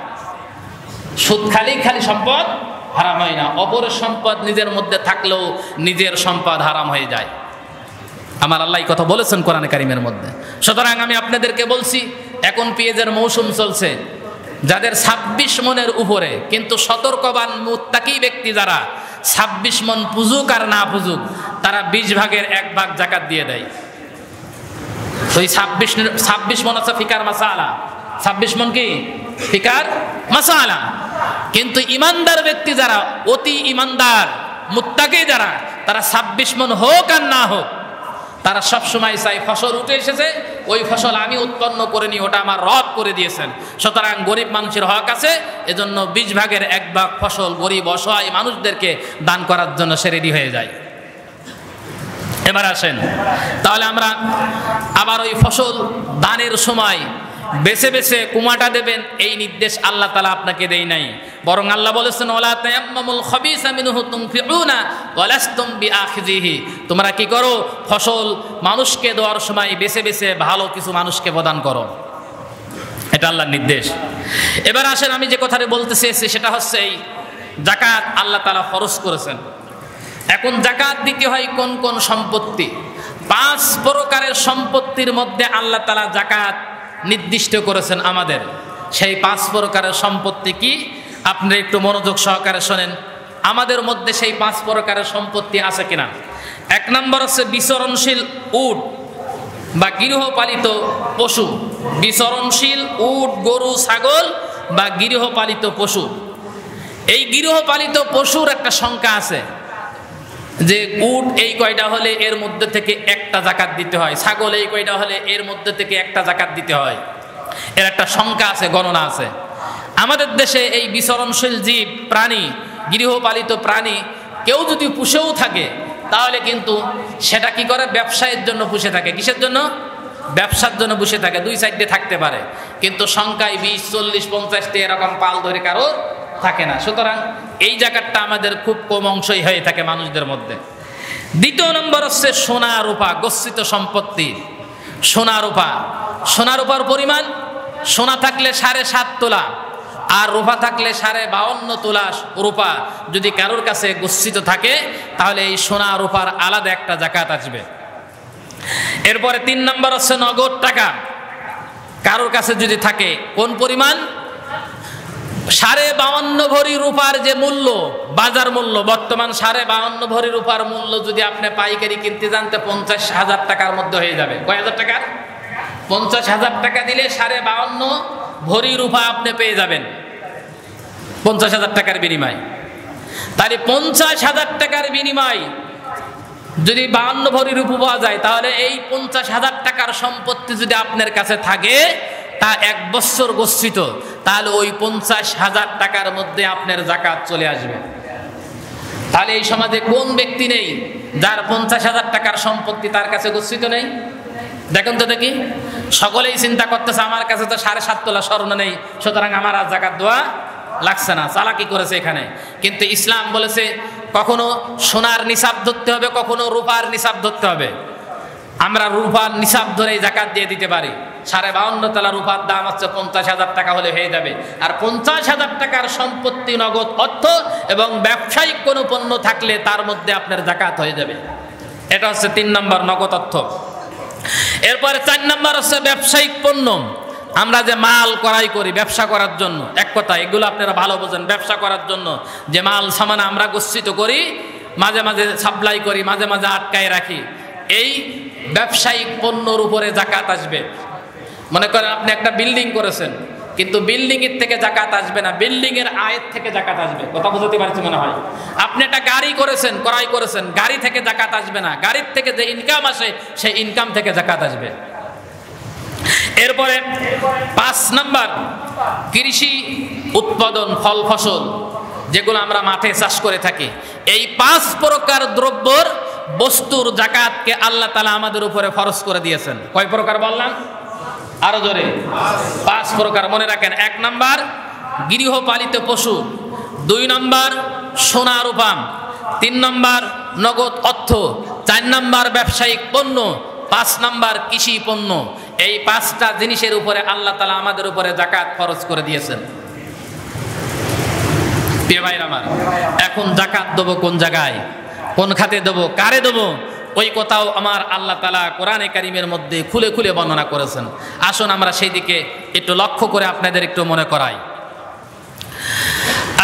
সুদ খালেই খালি সম্পদ হারাম হয় না, অপরের সম্পদ নিজের মধ্যে থাকলেও নিজের সম্পদ হারাম হয়ে যায়। আমার আল্লাহ এই কথা বলেছেন কোরআনে কারিমের মধ্যে। সুতরাং আমি আপনাদেরকে বলছি, এখন পেঁয়াজের মৌসুম চলছে, যাদের 26 মণের উপরে, কিন্তু সতর্কবান মুত্তাকি ব্যক্তি যারা 26 মণ পুজুক আর না পুজুক, তারা 20 ভাগের 1 ভাগ যাকাত দিয়ে দেয়। তো এই 26 মণ আছে ফিকার মাসালা, 26 মণ কি ফিকার মাসালা। কিন্তু ইমানদার ব্যক্তি যারা, অতি ইমানদার মুত্তাকি যারা, তারা 26 মণ হোক আর না হোক, তারা সব সময় চাই ফসল উঠে এসেছে, ওই ফসল আমি উৎপন্ন করে নি, ওটা আমার রব করে দিয়েছেন। সুতরাং গরিব মানুষের হক আছে, এজন্য 20 ভাগের 1 ভাগ ফসল গরিব অসহায় মানুষদেরকে দান করার জন্য সে রেডি হয়ে যায়। এবার আসেন, তাহলে আমরা আবার ওই ফসল দানের সময় বেছে বেছে কুমাটা দেবেন, এই নির্দেশ আল্লাহ তাআলা আপনাকে দেয় নাই। বরং আল্লাহ বলেছেন, ওয়ালা তায়াম্মামুল খাবিসা মিনহু তুনফিকুনা ওয়া লাস্তুম বিআখিযিহি, তোমরা কি করো, ফসল মানুষকে দেওয়ার সময় বেছে বেছে ভালো কিছু মানুষকে প্রদান করো। এটা আল্লাহর নির্দেশ। এবার আসেন, আমি যে কথাটা বলতে চেয়েছি সেটা হচ্ছে এই যাকাত আল্লাহ তাআলা ফরজ করেছেন। এখন যাকাত দিতে হয় কোন কোন সম্পত্তি? 5 প্রকারের সম্পত্তির মধ্যে আল্লাহ তাআলা যাকাত নির্দিষ্ট করেছেন আমাদের। সেই 5 প্রকারের সম্পত্তি কি? আপনারা একটু মনোযোগ সহকারে শোনেন, আমাদের মধ্যে সেই 5 প্রকারের সম্পত্তি আছে কিনা। 1 নম্বর হচ্ছে বিচরণশীল উট বা গৃহপালিত পশু। বিচরণশীল উট, গরু, ছাগল বা গৃহপালিত পশু। এই গৃহপালিত পশুর একটা সংখ্যা আছে, যে উট এই কয়টা হলে এর মধ্যে থেকে একটা যাকাত দিতে হয়, ছাগল এই কয়টা হলে এর মধ্যে থেকে একটা যাকাত দিতে হয়। এর একটা সংখ্যা আছে, গণনা আছে। আমাদের দেশে এই বিচরণশীল জীব প্রাণী, গৃহপালিত প্রাণী কেউ যদি পুষেও থাকে তাহলে কিন্তু সেটা কি করে, ব্যবসায়ের জন্য পুষে থাকে। কিসের জন্য? ব্যবসার জন্য পুষে থাকে। দুই সাইডে থাকতে পারে, কিন্তু সংখ্যায় 20, 40, 50টি এরকম পাল ধরে কারো থাকে না। সুতরাং এই জাকাতটা আমাদের খুব কম অংশই হয়ে থাকে মানুষদের মধ্যে। দ্বিতীয় নম্বর হচ্ছে সোনা রূপা, গচ্ছিত সম্পত্তি। সোনা রূপা, সোনা রূপার পরিমাণ, সোনা থাকলে 7.5 তোলা আর রূপা থাকলে 52.5 তোলা রূপা যদি কারোর কাছে গচ্ছিত থাকে তাহলে এই সোনা রূপার আলাদা একটা জাকাত আসবে। এরপরে 3 নম্বর হচ্ছে নগদ টাকা। কারোর কাছে যদি থাকে, কোন পরিমাণ? 52.5 ভরি রূপার যে মূল্য, বাজার মূল্য বর্তমান 52.5 ভরি রূপার মূল্য যদি আপনি পাইকারি কিনতে জানতে 50,000 টাকার মধ্যে হয়ে যাবে। কয় হাজার টাকা? 50,000 টাকা দিলে 52.5 ভরি রূপা আপনি পেয়ে যাবেন 50,000 টাকার বিনিময়। তাহলে 50,000 টাকার বিনিময় যদি 52 ভরি রূপা পাওয়া যায়, তাহলে এই 50,000 টাকার সম্পত্তি যদি আপনার কাছে থাকে, তা 1 বছর গচ্ছিত, তাহলে ওই 50,000 টাকার মধ্যে আপনার জাকাত চলে আসবে। তাহলে এই সমাজে কোন ব্যক্তি নেই যার 50,000 টাকার সম্পত্তি তার কাছে গচ্ছিত নেই? দেখুন তো দেখি। সকলেই চিন্তা করতেছে আমার কাছে তো 7.5 তোলা স্বর্ণ নেই, সুতরাং আমার আর জাকাত দেওয়া লাগছে না। চালাকি করেছে এখানে। কিন্তু ইসলাম বলেছে কখনো সোনার নিসাব ধরতে হবে, কখনো রূপার নিসাব ধরতে হবে। আমরা রূপার নিসাব ধরেই জাকাত দিয়ে দিতে পারি। 52.5 তোলা রূপার দাম হচ্ছে 50,000 টাকা হলে হয়ে যাবে। আর 50,000 টাকার সম্পত্তি, নগদ অর্থ এবং ব্যবসায়িক কোনো পণ্য থাকলে তার মধ্যে আপনার জাকাত হয়ে যাবে। এটা হচ্ছে 3 নম্বর, নগদ অর্থ। এরপরে 4 নম্বর হচ্ছে ব্যবসায়িক পণ্য। আমরা যে মাল ক্রয় করি ব্যবসা করার জন্য, এক কথা এগুলো আপনারা ভালো বোঝেন, ব্যবসা করার জন্য যে মাল সামান আমরা গচ্ছিত করি, মাঝে মাঝে সাপ্লাই করি, মাঝে মাঝে আটকায় রাখি, এই ব্যবসায়িক পণ্যর উপরে জাকাত আসবে। মনে করেন আপনি একটা বিল্ডিং করেছেন, কিন্তু বিল্ডিং এর থেকে জাকাত আসবে না, বিল্ডিং এর আয়ের থেকে জাকাত আসবে। কথা বুঝতে পারছি মনে হয়। আপনি একটা গাড়ি করেছেন, ক্রয় করেছেন, গাড়ি থেকে জাকাত আসবে না, গাড়ির থেকে যে ইনকাম আসে সেই ইনকাম থেকে জাকাত আসবে। এরপরে 5 নাম্বার কৃষি উৎপাদন, ফল ফসল যেগুলো আমরা মাঠে চাষ করে থাকি, এই 5 প্রকার দ্রব্যর বস্তুর জাকাতকে আল্লাহ তাআলা আমাদের উপরে ফরজ করে দিয়েছেন। কয় প্রকার বললাম? আরো জোরে। 5 প্রকার মনে রাখেন। 1 নাম্বার গৃহপালিত পশু, 2 নাম্বার সোনা রূপা, 3 নাম্বার নগদ অর্থ, 4 নাম্বার ব্যবসায়িক পণ্য, 5 নাম্বার কৃষি পণ্য। এই 5টা জিনিসের উপরে আল্লাহ তাআলা আমাদের উপরে জাকাত ফরজ করে দিয়েছেন। প্রিয় ভাইরা আমার, এখন জাকাত দেবো কোন জায়গায়, কোন খাতে দেবো, কারে দেবো, ওই কথাও আমার আল্লাহ তাআলা কোরআনে কারীমের মধ্যে খুলে খুলে বর্ণনা করেছেন। আসুন আমরা সেই দিকে একটু লক্ষ্য করে আপনাদের একটু মনে করাই।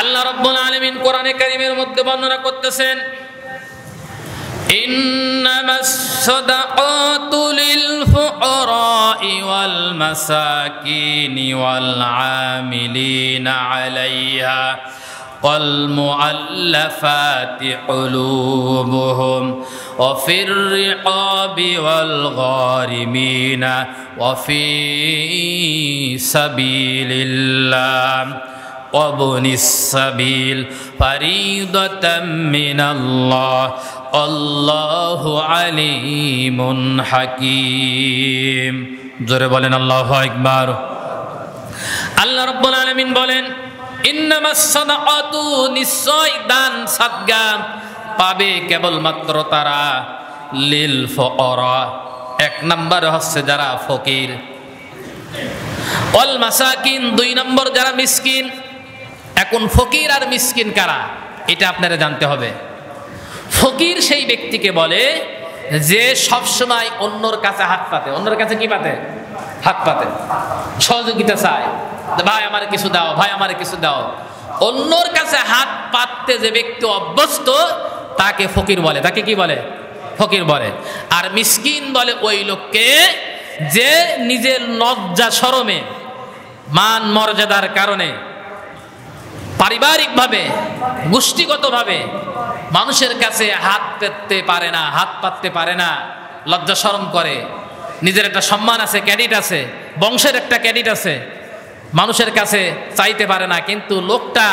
আল্লাহ রাব্বুল আলামিন কোরআনে কারীমের মধ্যে বর্ণনা করতেছেন, ইন্নামাস সাদাকাতু লিল ফুকারা'i ওয়াল মাসাকিনি ওয়াল আমিলিনা আলাইহা ওয়াল মুআল্লাফাতি কুলুবুহুম ওয়া ফির রিকাবি ওয়াল গারিমিনা ওয়া ফি সাবিলিল্লাহ ওয়া বুনিস সাবিল ফারিদাতাম মিনাল্লাহ আল্লাহু আলিমুন হাকিম। জোরে বলেন আল্লাহু আকবার। আল্লাহ রাব্বুল আলামিন বলেন, ইন্নামাস সাদাকাতু, নিশ্চয় দান সাদকা পাবে কেবলমাত্র তারা, লিল ফুকারা, 1 নম্বর হচ্ছে যারা ফকির, ওয়াল মাসাকিন, 2 নম্বর যারা মিসকিন। এখন ফকির আর মিসকিন কারা এটা আপনারা জানতে হবে। ফকির সেই ব্যক্তিকে বলে যে সব সময় অন্যর কাছে হাত পাতে। অন্যর কাছে কি পাতে? হাত পাতে, সহযোগিতা চায়, ভাই আমার কিছু দাও, ভাই আমার কিছু দাও। অন্যর কাছে হাত পাততে যে ব্যক্তি অভ্যস্ত তাকে ফকির বলে। তাকে কি বলে? ফকির বলে। আর মিসকিন বলে ওই লোককে যে নিজের লজ্জা শরমে, মান মর্যাদার কারণে, পারিবারিকভাবে, গোষ্ঠীগতভাবে মানুষের কাছে হাত পেতে পারে না, হাত পাততে পারে না, লজ্জা শরম করে। নিজের একটা সম্মান আছে, ক্রেডিট আছে, বংশের একটা ক্রেডিট আছে, মানুষের কাছে চাইতে পারে না। কিন্তু লোকটা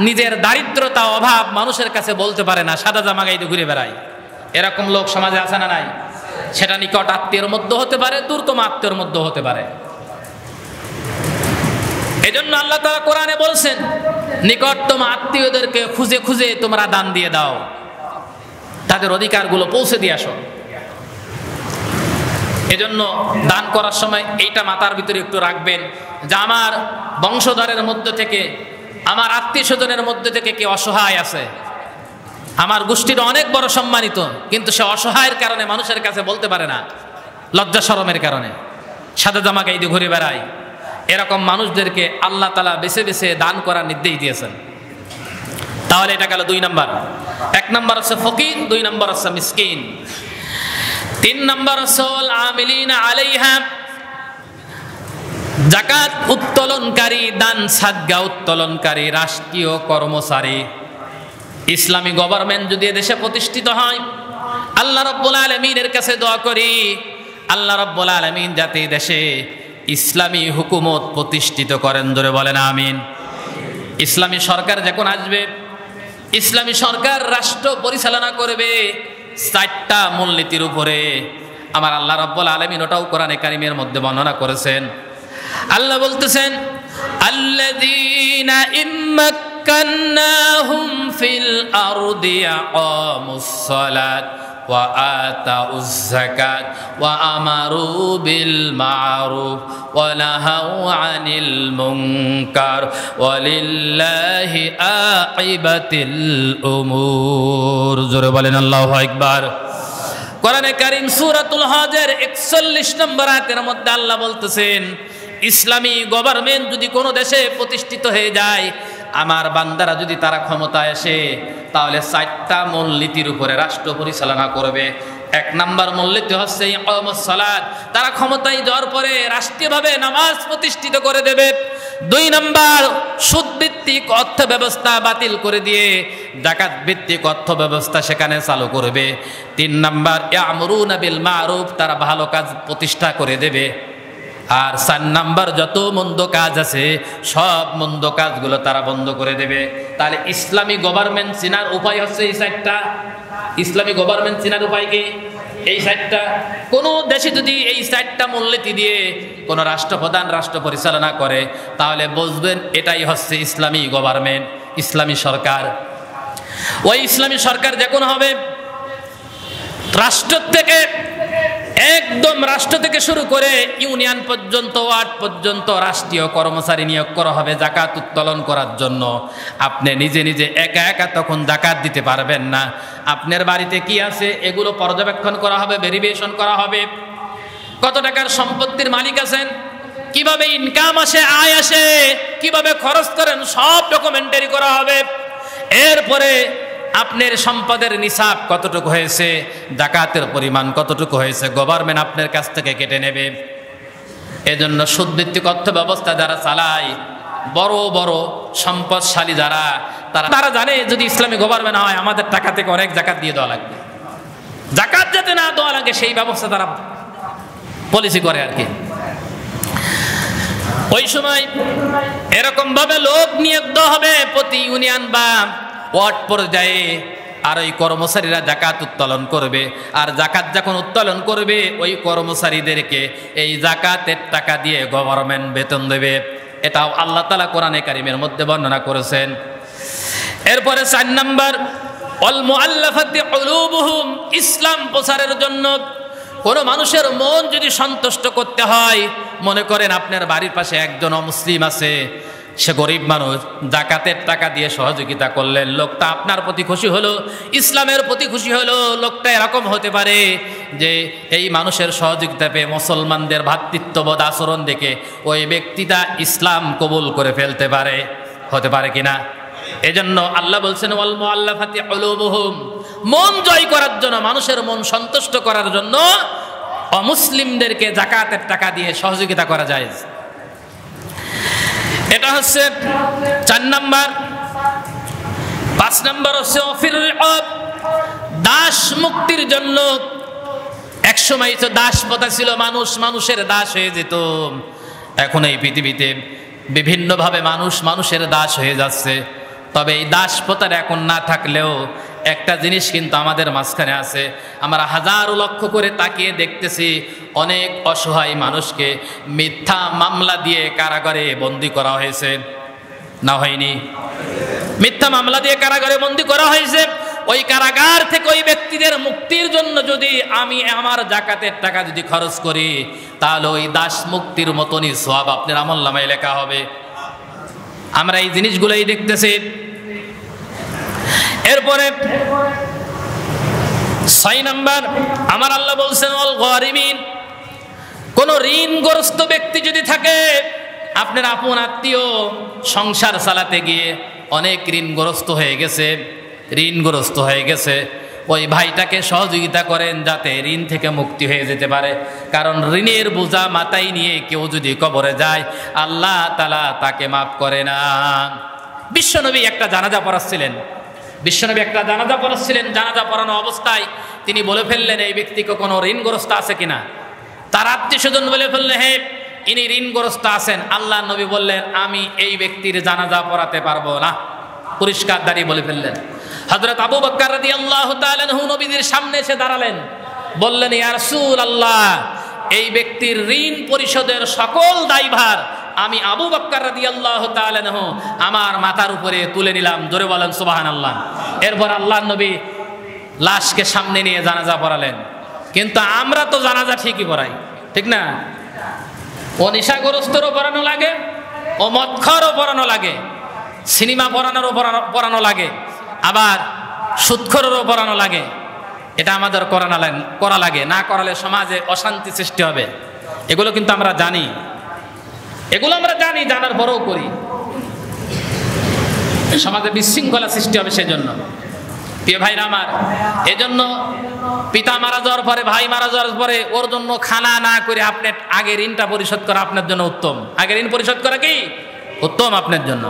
নিজের দারিদ্রতা অভাব মানুষের কাছে বলতে পারে না, সাদা জামা গাইতে ঘুরে বেড়ায়। এরকম লোক সমাজে আছে না নাই? সেটা নিকট আত্মীয়ের মধ্যে হতে পারে, দূরতম আত্মীয়ের মধ্যে হতে পারে। এজন্য আল্লাহ তাআলা কোরআনে বলছেন, নিকটতম আত্মীয়দেরকে খুঁজে খুঁজে তোমরা দান দিয়ে দাও, তাদের অধিকারগুলো পৌঁছে দিয়ে আসো। এজন্য দান করার সময় এইটা মাথার ভিতরে একটু রাখবেন যে আমার বংশধরের মধ্যে থেকে, আমার আত্মীয় স্বজনের মধ্যে থেকে কেউ অসহায় আছে, আমার গোষ্ঠীর অনেক বড় সম্মানিত, কিন্তু সে অসহায়ের কারণে মানুষের কাছে বলতে পারে না, লজ্জা শরমের কারণে সাদা জামা গায়ে ঘুরে বেড়ায়। এরকম মানুষদেরকে আল্লাহ তাআলা বেছে বেছে দান করার নির্দেশ দিয়েছেন। তাহলে এটা গেল 2 নাম্বার। 1 নাম্বার হচ্ছে ফকির, 2 নাম্বার হচ্ছে মিসকিন, 3 নাম্বার হচ্ছে আমিলিনা আলাইহা, যাকাত উত্তোলনকারী, দান সাদকা উত্তোলনকারী রাষ্ট্রীয় কর্মচারী। ইসলামী গভর্নমেন্ট যদি দেশে প্রতিষ্ঠিত হয়, আল্লাহ রাব্বুল আলামিনের কাছে দোয়া করি, আল্লাহ রাব্বুল আলামিন যাতে দেশে ইসলামী হুকুমত প্রতিষ্ঠিত করেন। ধরে বলেন আমিন। ইসলামী সরকার যখন আসবে, ইসলামী সরকার রাষ্ট্র পরিচালনা করবে 4টা মূলনীতির উপরে। আমার আল্লাহ রাব্বুল আলামিন ওটাও কোরআনে কারীমের মধ্যে বর্ণনা করেছেন। আল্লাহ বলতেছেন, আল্লাযীনা ইম্মাক্কান্নাহুম ফিল আরদি আকামুস সালাত ওয়া আতাউজ যাকাত ওয়া আমারু বিল মা'রুফ ওয়া নাহাউ আনিল মুনকার ওয়ালিল্লাহি আকিবাতুল উমুর। জোরে বলেন আল্লাহু আকবার। কোরআনে কারীম সূরাতুল হজের 41 নম্বর আয়াতের মধ্যে আল্লাহ বলতেছেন, ইসলামী গভর্নমেন্ট যদি কোনো দেশে প্রতিষ্ঠিত হয়ে যায়, আমার বান্দারা যদি তারা ক্ষমতায় আসে, তাহলে 4টা মূলনীতির উপরে রাষ্ট্র পরিচালনা করবে। 1 নাম্বার মূলনীতি হচ্ছে ইকামুস সালাত, তারা ক্ষমতায় যাওয়ার পরে রাষ্ট্রীয়ভাবে নামাজ প্রতিষ্ঠিত করে দেবে। 2 নাম্বার সুদ ভিত্তিক অর্থ ব্যবস্থা বাতিল করে দিয়ে যাকাত ভিত্তিক অর্থ ব্যবস্থা সেখানে চালু করবে। 3 নাম্বার ইয়ামুরুনা বিল মা'রুফ, তারা ভালো কাজ প্রতিষ্ঠা করে দেবে। আর 4 নাম্বার যত মন্দ কাজ আছে সব মন্দ কাজগুলো তারা বন্ধ করে দেবে। তাহলে ইসলামী গভর্নমেন্ট চিনার উপায় হচ্ছে এই 4টা। ইসলামী গভর্নমেন্ট চিনার উপায় কি? এই 4টা। কোন দেশে যদি এই 4টা মূলনীতি দিয়ে কোন রাষ্ট্রপ্রধান রাষ্ট্র পরিচালনা করে, তাহলে বুঝবেন এটাই হচ্ছে ইসলামী গভর্নমেন্ট, ইসলামী সরকার। ওই ইসলামী সরকার যখন হবে, রাষ্ট্র থেকে একদম রাষ্ট্র থেকে শুরু করে ইউনিয়ন পর্যন্ত, ওয়ার্ড পর্যন্ত রাষ্ট্রীয় কর্মচারী নিয়োগ করা হবে যাকাত উত্তোলন করার জন্য। আপনি নিজে নিজে একা একা তখন যাকাত দিতে পারবেন না। আপনার বাড়িতে কি আছে এগুলো পর্যবেক্ষণ করা হবে, ভেরিফিকেশন করা হবে। কত টাকার সম্পত্তির মালিক আছেন, কিভাবে ইনকাম আসে, আয় আসে, কিভাবে খরচ করেন, সব ডকুমেন্টারি করা হবে। এরপরে আপনার সম্পদের নিসাব কতটুকু হয়েছে, যাকাতের পরিমাণ কতটুকু হয়েছে, গভর্নমেন্ট আপনার কাছ থেকে কেটে নেবে। এজন্য সুদভিত্তিক অর্থ ব্যবস্থা যারা চালায়, বড় বড় সম্পদশালী যারা, তারা জানে যদি ইসলামী গভর্নমেন্ট হয় আমাদের টাকা থেকে অনেক যাকাত দিয়ে দেওয়া লাগবে, যাকাত যাতে না দেওয়া লাগে সেই ব্যবস্থা তারা পলিসি করে আর কি। ওই সময় এরকম ভাবে লোক নিয়োগ দেওয়া হবে প্রতি ইউনিয়ন বা ওয়ার্ড পর্যায়ে, আর ওই কর্মচারীরা যাকাত উত্তোলন করবে। আর যাকাত যখন উত্তোলন করবে, ওই কর্মচারীদেরকে এই যাকাতের টাকা দিয়ে গভর্নমেন্ট বেতন দেবে। এটাও আল্লাহ তাআলা কোরআনে কারীমের মধ্যে বর্ণনা করেছেন। এরপরে 4 নাম্বার ওয়াল মুআল্লাফাতি কুলুবুহুম, ইসলাম প্রচারের জন্য কোনো মানুষের মন যদি সন্তুষ্ট করতে হয়, মনে করেন আপনার বাড়ির পাশে একজন অমুসলিম আছে, সে গরিব মানুষ, যাকাতের টাকা দিয়ে সহযোগিতা করলেন, লোকটা আপনার প্রতি খুশি হলো, ইসলামের প্রতি খুশি হলো। লোকটা এরকম হতে পারে যে এই মানুষের সহযোগিতা পেয়ে, মুসলমানদের ভ্রাতৃত্ববোধ আচরণ দেখে ওই ব্যক্তিটা ইসলাম কবুল করে ফেলতে পারে, হতে পারে কিনা? এজন্য আল্লাহ বলছেন ওয়াল মুআল্লাফাতি কুলুবুহুম, মন জয় করার জন্য, মানুষের মন সন্তুষ্ট করার জন্য অমুসলিমদেরকে যাকাতের টাকা দিয়ে সহযোগিতা করা যায়। এটা হচ্ছে 4 নাম্বার। 5 নাম্বার হচ্ছে অফির রিআব, দাস মুক্তির জন্য। একসময় তো দাস প্রথা ছিল, মানুষ মানুষের দাস হয়ে যেত। এখন এই পৃথিবীতে বিভিন্নভাবে মানুষ মানুষের দাস হয়ে যাচ্ছে। তবে এই দাস প্রথাটা এখন না থাকলেও একটা জিনিস কিন্তু আমাদের মাঝখানে আছে। আমরা হাজারো লক্ষ্য করে তাকিয়ে দেখতেছি অনেক অসহায় মানুষকে মিথ্যা মামলা দিয়ে কারাগারে বন্দী করা হয়েছে, না হয়নি? মিথ্যা মামলা দিয়ে কারাগারে বন্দী করা হয়েছে। ওই কারাগার থেকে ওই ব্যক্তিদের মুক্তির জন্য যদি আমি আমার যাকাতের টাকা যদি খরচ করি, তাহলে ওই দাস মুক্তির মতনই সওয়াব আপনার আমলনামায় লেখা হবে। আমরা এই জিনিসগুলোই দেখতেছি। এরপরে 6 নাম্বার, আমার আল্লাহ বলছেন ওয়াল গারিমিন, কোন ঋণগ্রস্ত ব্যক্তি যদি থাকে, আপনার আপন আত্মীয় সংসার চালাতে গিয়ে অনেক ঋণগ্রস্ত হয়ে গেছে, ওই ভাইটাকে সহযোগিতা করেন যাতে ঋণ থেকে মুক্তি হয়ে যেতে পারে। কারণ ঋণের বোঝা মাথায় নিয়ে কেউ যদি কবরে যায়, আল্লাহ তাআলা তাকে মাফ করে না। বিশ্বনবী একটা জানাজা পড়াচ্ছিলেন, জানাজা পড়ানো অবস্থায় তিনি বলে ফেললেন, এই ব্যক্তিকে কোনো ঋণগ্রস্ত আছে কিনা? তার আত্মীয় স্বজন বলে ফেললেন, হ্যাঁ ইনি ঋণগ্রস্ত আছেন। আল্লাহ নবী বললেন, আমি এই ব্যক্তির জানাজা পড়াতে পারবো না, পরিষ্কার দাঁড়িয়ে বলে ফেললেন। হযরত আবু বকর রাদিয়াল্লাহু তাআলা আনহু নবীর সামনে এসে দাঁড়ালেন, বললেন, ইয়া রাসূলুল্লাহ, এই ব্যক্তির ঋণ পরিশোধের সকল দায়ভার আমি আবু বকর রাদিয়াল্লাহু তাআলা আনহু আমার মাথার উপরে তুলে নিলাম। জোরে বলেন সুবহানাল্লাহ। এরপর আল্লাহর নবী লাশকে সামনে নিয়ে জানাজা পড়ালেন। কিন্তু আমরা তো জানাজা ঠিকই পড়াই, ঠিক না? ও নেশাগ্রস্তরও পড়ানো লাগে, ও মদখোরও পড়ানো লাগে, সিনেমা পড়ানো লাগে, আবার সুদখোরেরও পড়ানো লাগে। এটা আমাদের করা লাগে, না করালে সমাজে অশান্তি সৃষ্টি হবে। এগুলো কিন্তু আমরা জানি, জানার পরেও করি। সমাজে বিশৃঙ্খলা সৃষ্টি হবে। সেজন্য প্রিয় ভাইরা আমার, এজন্য পিতা মারা যাওয়ার পরে, ভাই মারা যাওয়ার পরে ওর জন্য খানা না করে আপনি আগে ঋণটা পরিশোধ করা আপনার জন্য উত্তম। আগে ঋণ পরিশোধ করা কি উত্তম আপনার জন্য।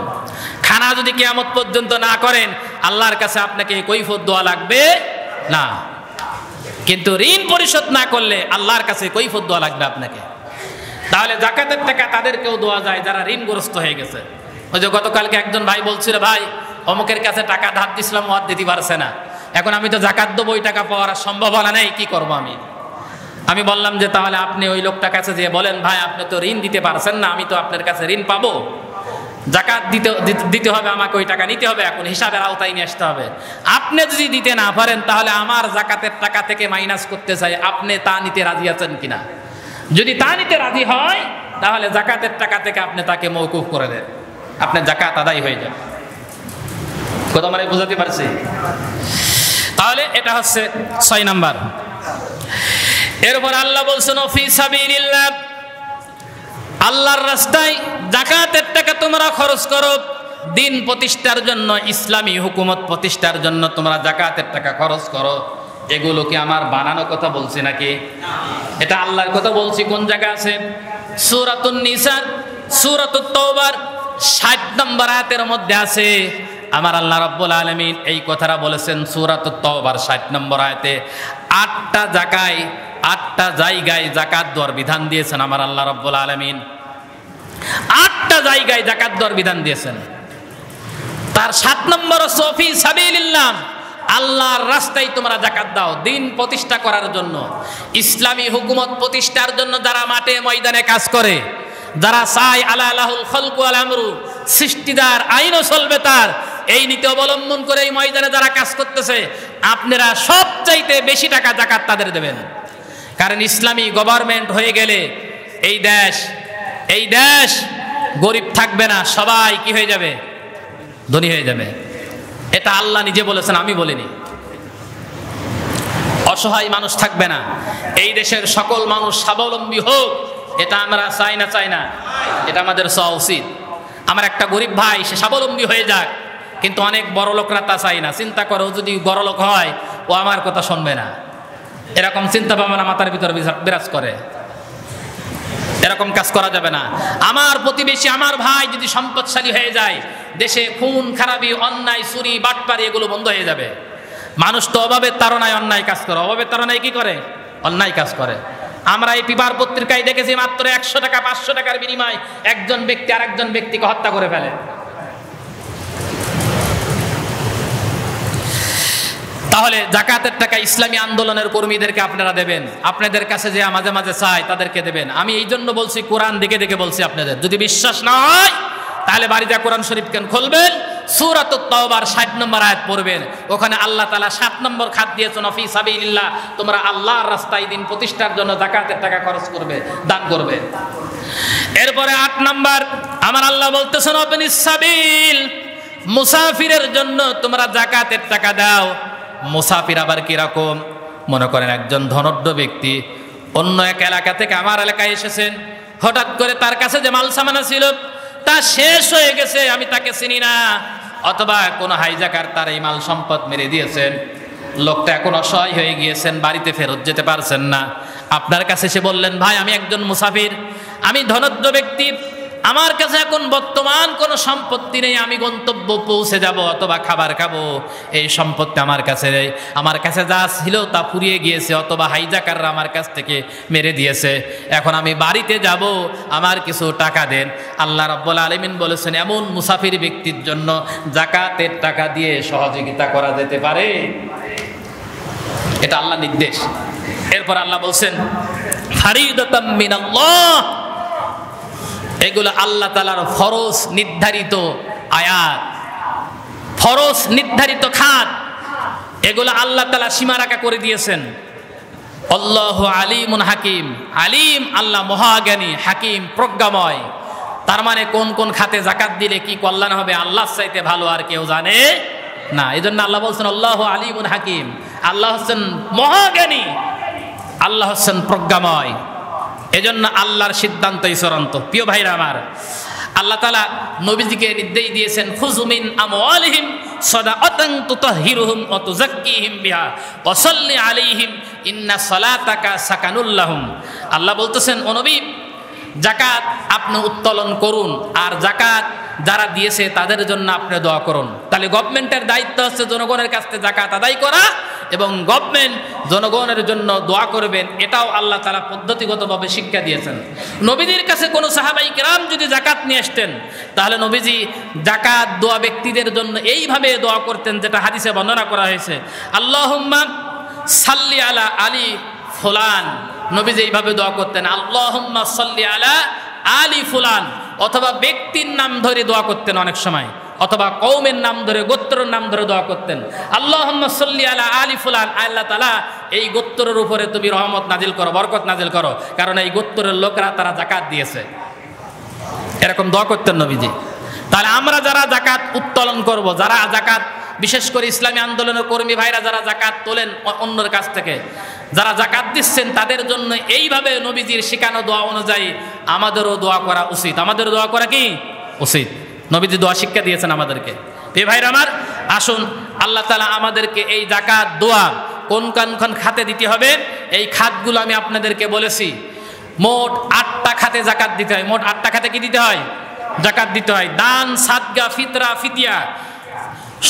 খানা যদি কিয়ামত পর্যন্ত না করেন, আল্লাহর কাছে আপনাকে কৈফিয়ত দেওয়া লাগবে না। কিন্তু ঋণ পরিশোধ না করলে আল্লাহর কাছে কৈফিয়ত দেওয়া লাগবে আপনাকে। তাহলে যাকাতের টাকা তাদেরকেও দেওয়া যায় যারা ঋণগ্রস্ত হয়ে গেছে। ওই যে গতকালকে একজন ভাই বলছিল, ভাই অমুকের কাছে টাকা ধার দিছিলাম, ও দিতে পারছে না, এখন আমি তো যাকাত দেবো, ওই টাকা পাওয়ার সম্ভাবনা নেই, কি করবো আমি বললাম যে তাহলে আপনি ওই লোকটার কাছে যে বলেন, ভাই আপনি তো ঋণ দিতে পারছেন না, আমি তো আপনার কাছে ঋণ পাবো, যাকাত দিতে হবে, আমাকে ওই টাকা নিতে হবে, এখন হিসাবের আওতায় নিয়ে আসতে হবে। আপনি যদি দিতে না পারেন, তাহলে আমার যাকাতের টাকা থেকে মাইনাস করতে চাই, আপনি তা নিতে রাজি আছেন কিনা? যদি তা নিতে রাজি হয়, তাহলে যাকাতের টাকা থেকে আপনি তাকে মওকুফ করে দেন, আপনার যাকাত আদায় হয়ে যাবে। কথা মানে বুঝাতে পারছি? তাহলে এটা হচ্ছে 6 নাম্বার। এরপর আল্লাহ বলছেন, ফি সাবিলিল্লাহ, আল্লাহর রাস্তায় যাকাতের টাকা তোমরা খরচ করো। দিন প্রতিষ্ঠার জন্য, ইসলামী হুকুমত প্রতিষ্ঠার জন্য তোমরা যাকাতের টাকা খরচ করো। এগুলো কি আমার বানানো কথা বলছি নাকি? এটা আল্লাহর কথা বলছি। কোন জায়গা আছে? সূরাতুন নিসা, সূরাতুত তাওবার 60 নম্বর আয়াতের মধ্যে আছে। আমার আল্লাহ রাব্বুল আলামিন এই কথাটা বলেছেন সূরাতুত তাওবার 60 নম্বর আয়াতে। 8টা জায়গায় যাকাত দেওয়ার বিধান দিয়েছেন আমার আল্লাহ রাব্বুল আলামিন। 8টা জায়গায় যাকাত দেওয়ার বিধান দিয়েছেন। তার 7 নম্বর ফি সাবিলিল্লাহ, আল্লাহর রাস্তায় তোমরা যাকাত দাও। দিন প্রতিষ্ঠা করার জন্য, ইসলামী হুকুমত প্রতিষ্ঠার জন্য যারা মাঠে ময়দানে কাজ করে, যারা চায় আলা লাহুল খালকু ওয়াল আমরু, সৃষ্টিদার আইনও চলবে তার, এই নীতি অবলম্বন করে এই ময়দানে যারা কাজ করতেছে, আপনারা সবচাইতে বেশি টাকা যাকাত তাদের দেবেন। কারণ ইসলামী গভর্নমেন্ট হয়ে গেলে এই দেশ গরিব থাকবে না, সবাই কি হয়ে যাবে? ধনী হয়ে যাবে। এটা আল্লাহ নিজে বলেছেন, আমি বলিনি। অসহায় মানুষ থাকবে না, এই দেশের সকল মানুষ স্বাবলম্বী হোক, এটা আমরা চাই না, এটা আমাদের চাওয়া উচিত। আমার একটা গরিব ভাই, সে স্বাবলম্বী হয়ে যাক, কিন্তু অনেক বড় লোকরা তা চাই না। চিন্তা করো, যদি বড় লোক হয়, ও আমার কথা শুনবে না, এরকম চিন্তা ভাবনা মাথার ভিতরে বিরাজ করে। এরকম কাজ করা যাবে না। আমার প্রতিবেশী, আমার ভাই যদি সম্পদশালী হয়ে যায়, দেশে খুন খারাপি, অন্যায়, চুরি, বাটপারি এগুলো বন্ধ হয়ে যাবে। মানুষ তো অভাবের তাড়নায় অন্যায় কাজ করে, অভাবের তাড়নায় কি করে? অন্যায় কাজ করে। আমরা এই পেপার পত্রিকায় দেখেছি, মাত্র 100 টাকা 500 টাকার বিনিময়ে একজন ব্যক্তি আরেকজন ব্যক্তিকে হত্যা করে ফেলে। তাহলে জাকাতের টাকা ইসলামী আন্দোলনের কর্মীদেরকে আপনারা দেবেন, আপনাদের কাছে যে মাঝে মাঝে চাই তাদেরকে দেবেন। আমি এই জন্য বলছি, কোরআন দেখে দেখে বলছি আপনাদের। যদি বিশ্বাস না হয় তাহলে বাড়িতে কোরআন শরীফ কেন খুলবেন, সূরাতুত তাওবার 60 নম্বর আয়াত পড়বেন। ওখানে আল্লাহ তাআলা 7 নম্বর খাত দিয়েছেন, ফি সাবিলিল্লাহ, তোমরা আল্লাহর রাস্তায় দিন প্রতিষ্ঠার জন্য জাকাতের টাকা খরচ করবে, দান করবে। এরপরে 8 নম্বর আমার আল্লাহ বলতেছেন ইবনিস সাবিল, মুসাফিরের জন্য তোমরা জাকাতের টাকা দাও। মুসাফির আবার কিরকম? মনে করেন একজন ধনাঢ্য ব্যক্তি অন্য এক এলাকা থেকে আমার এলাকায় এসেছেন, হঠাৎ করে তার কাছে যে মাল সামানা ছিল তা শেষ হয়ে গেছে, আমি তাকে চিনি না, অথবা কোনো হাইজাকার তার এই মাল সম্পদ মেরে দিয়েছেন, লোকটা এখন অসহায় হয়ে গিয়েছেন, বাড়িতে ফেরত যেতে পারছেন না। আপনার কাছে এসে বললেন, ভাই আমি একজন মুসাফির, আমি ধনাঢ্য ব্যক্তি, আমার কাছে এখন বর্তমান কোনো সম্পত্তি নেই, আমি গন্তব্য পৌঁছে যাব অথবা খাবার খাবো, এই সম্পত্তি আমার কাছে নেই, আমার কাছে যা ছিল তা ফুরিয়ে গিয়েছে, অথবা হাইজাকাররা আমার কাছ থেকে মেরে দিয়েছে, এখন আমি বাড়িতে যাব, আমার কিছু টাকা দেন। আল্লাহ রাব্বুল আলামিন বলেছেন এমন মুসাফির ব্যক্তির জন্য জাকাতের টাকা দিয়ে সহযোগিতা করা যেতে পারে, এটা আল্লাহ নির্দেশ। এরপর আল্লাহ বলছেন ফারিদাতাম মিনাল্লাহ, এগুলো আল্লাহ তাআলার ফরজ নির্ধারিত আয়াত, ফরজ নির্ধারিত খাত, এগুলো আল্লাহ তাআলা সীমারেখা করে দিয়েছেন। আল্লাহু আলিমুন হাকিম, আলিম আল্লাহ মহাজ্ঞানী, হাকিম প্রজ্ঞাময়। তার মানে কোন কোন খাতে জাকাত দিলে কি কল্যাণ হবে আল্লাহর চাইতে ভালো আর কেউ জানে না। এজন্য আল্লাহ বলছেন আল্লাহু আলিমুন হাকিম, আল্লাহ হচ্ছেন মহাজ্ঞানী, আল্লাহ হচ্ছেন প্রজ্ঞাময়। এজন্য আল্লাহর সিদ্ধান্তই চূড়ান্ত। প্রিয় ভাইরা আমার, আল্লাহ তাআলা নবীজিকে নির্দেশ দিয়েছেন খুযু মিন আমওয়ালিহিম সাদাকাতান তুতাহহিরুহুম ওয়া তুযাক্কিহিম বিহা ওয়া সাল্লি আলাইহিম ইন্না সালাতাকা সাকানুল লাহুম। আল্লাহ বলতেছেন ও নবী, যাকাত আপনি উত্তোলন করুন, আর যাকাত যারা দিয়েছে তাদের জন্য আপনি দোয়া করুন। তাহলে গভর্নমেন্টের দায়িত্ব হচ্ছে জনগণের কাছ থেকে যাকাত আদায় করা, এবং গভর্নমেন্ট জনগণের জন্য দোয়া করবেন, এটাও আল্লাহ তাআলা পদ্ধতিগতভাবে শিক্ষা দিয়েছেন। নবীদের কাছে কোনো সাহাবাই কেরাম যদি যাকাত নিয়ে আসতেন, তাহলে নবীজি যাকাত দোয়া ব্যক্তিদের জন্য এইভাবে দোয়া করতেন, যেটা হাদিসে বর্ণনা করা হয়েছে, আল্লাহুম্মা সাল্লি আলা আলী ফুলান। নবীজি এইভাবে দোয়া করতেন, আল্লাহুম্মা সাল্লি আলা আলী ফুলান, অথবা ব্যক্তির নাম ধরে দোয়া করতেন অনেক সময়, অথবা কওমের নাম ধরে, গোত্রের নাম ধরে দোয়া করতেন, আল্লাহুম্মা সাল্লি আলা আলী ফুলান, আল্লাহ তাআলা এই গোত্রের উপরে তুমি রহমত নাজিল করো, বরকত নাজিল করো, কারণ এই গোত্রের লোকরা তারা যাকাত দিয়েছে। এরকম দোয়া করতেন নবীজি। তাহলে আমরা যারা যাকাত উত্তোলন করব, যারা যাকাত, বিশেষ করে ইসলামী আন্দোলনের কর্মী ভাইরা যারা যাকাত তোলেন অন্যের কাছ থেকে, যারা যাকাত দিচ্ছেন, তাদের জন্য এইভাবে নবীজির শিখানো দোয়া অনুযায়ী আমাদেরও দোয়া করা উচিত। আমাদের দোয়া করা কি উচিত? নবীজি দোয়া শিক্ষা দিয়েছেন আমাদেরকে। এই ভাইরা আমার, আসুন আল্লাহ তাআলা আমাদেরকে এই যাকাত দোয়া কোন কোন খাতে দিতে হবে, এই খাতগুলো আমি আপনাদেরকে বলেছি। মোট 8টা খাতে যাকাত দিতে হয়। মোট 8টা খাতে কি দিতে হয়? যাকাত দিতে হয়। দান, সাদকা, ফিতরা, ফিদিয়া,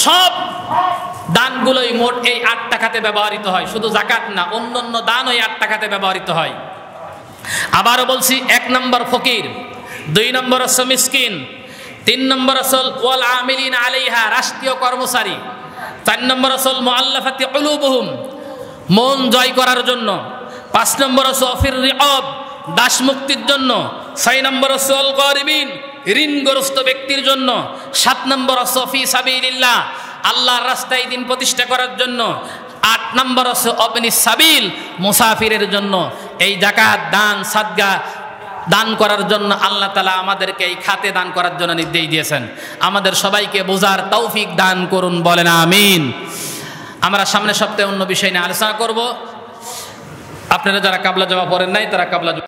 সব দানগুলোই মোট এই 8টা খাতে ব্যবহৃত হয়। শুধু যাকাত না, অন্যান্য দান ওই 8টা খাতে ব্যবহৃত হয়। আবারও বলছি, 1 নম্বর ফকির, 2 নম্বর হচ্ছে মিসকিন, 3 নম্বর হচ্ছে ওয়াল আমিলিন আলাইহা, রাষ্ট্রীয় কর্মচারী, 4 নম্বর হচ্ছে মুআল্লাফাতি কুলুবুহুম, মন জয় করার জন্য, 5 নম্বর হচ্ছে অফির রিআব, দাস মুক্তির জন্য, 6 নম্বর হচ্ছে আল গরিবিন, ঋণগ্রস্ত ব্যক্তির জন্য, 7 নম্বর হচ্ছে ফি সাবিলিল্লাহ, আল্লাহর রাস্তায় দিন প্রতিষ্ঠা করার জন্য, 8 নম্বর হচ্ছে ইবনিস সাবিল, মুসাফিরের জন্য। এই যাকাত, দান, সাদকা দান করার জন্য আল্লাহ তাআলা আমাদেরকে এই খাতে দান করার জন্য নির্দেশ দিয়েছেন। আমাদের সবাইকে বোঝার তৌফিক দান করুন, বলেন আমিন। আমরা সামনের সপ্তাহে অন্য বিষয় নিয়ে আলোচনা করব। আপনারা যারা কাবলা জমা পড়েন নাই তারা কাবলা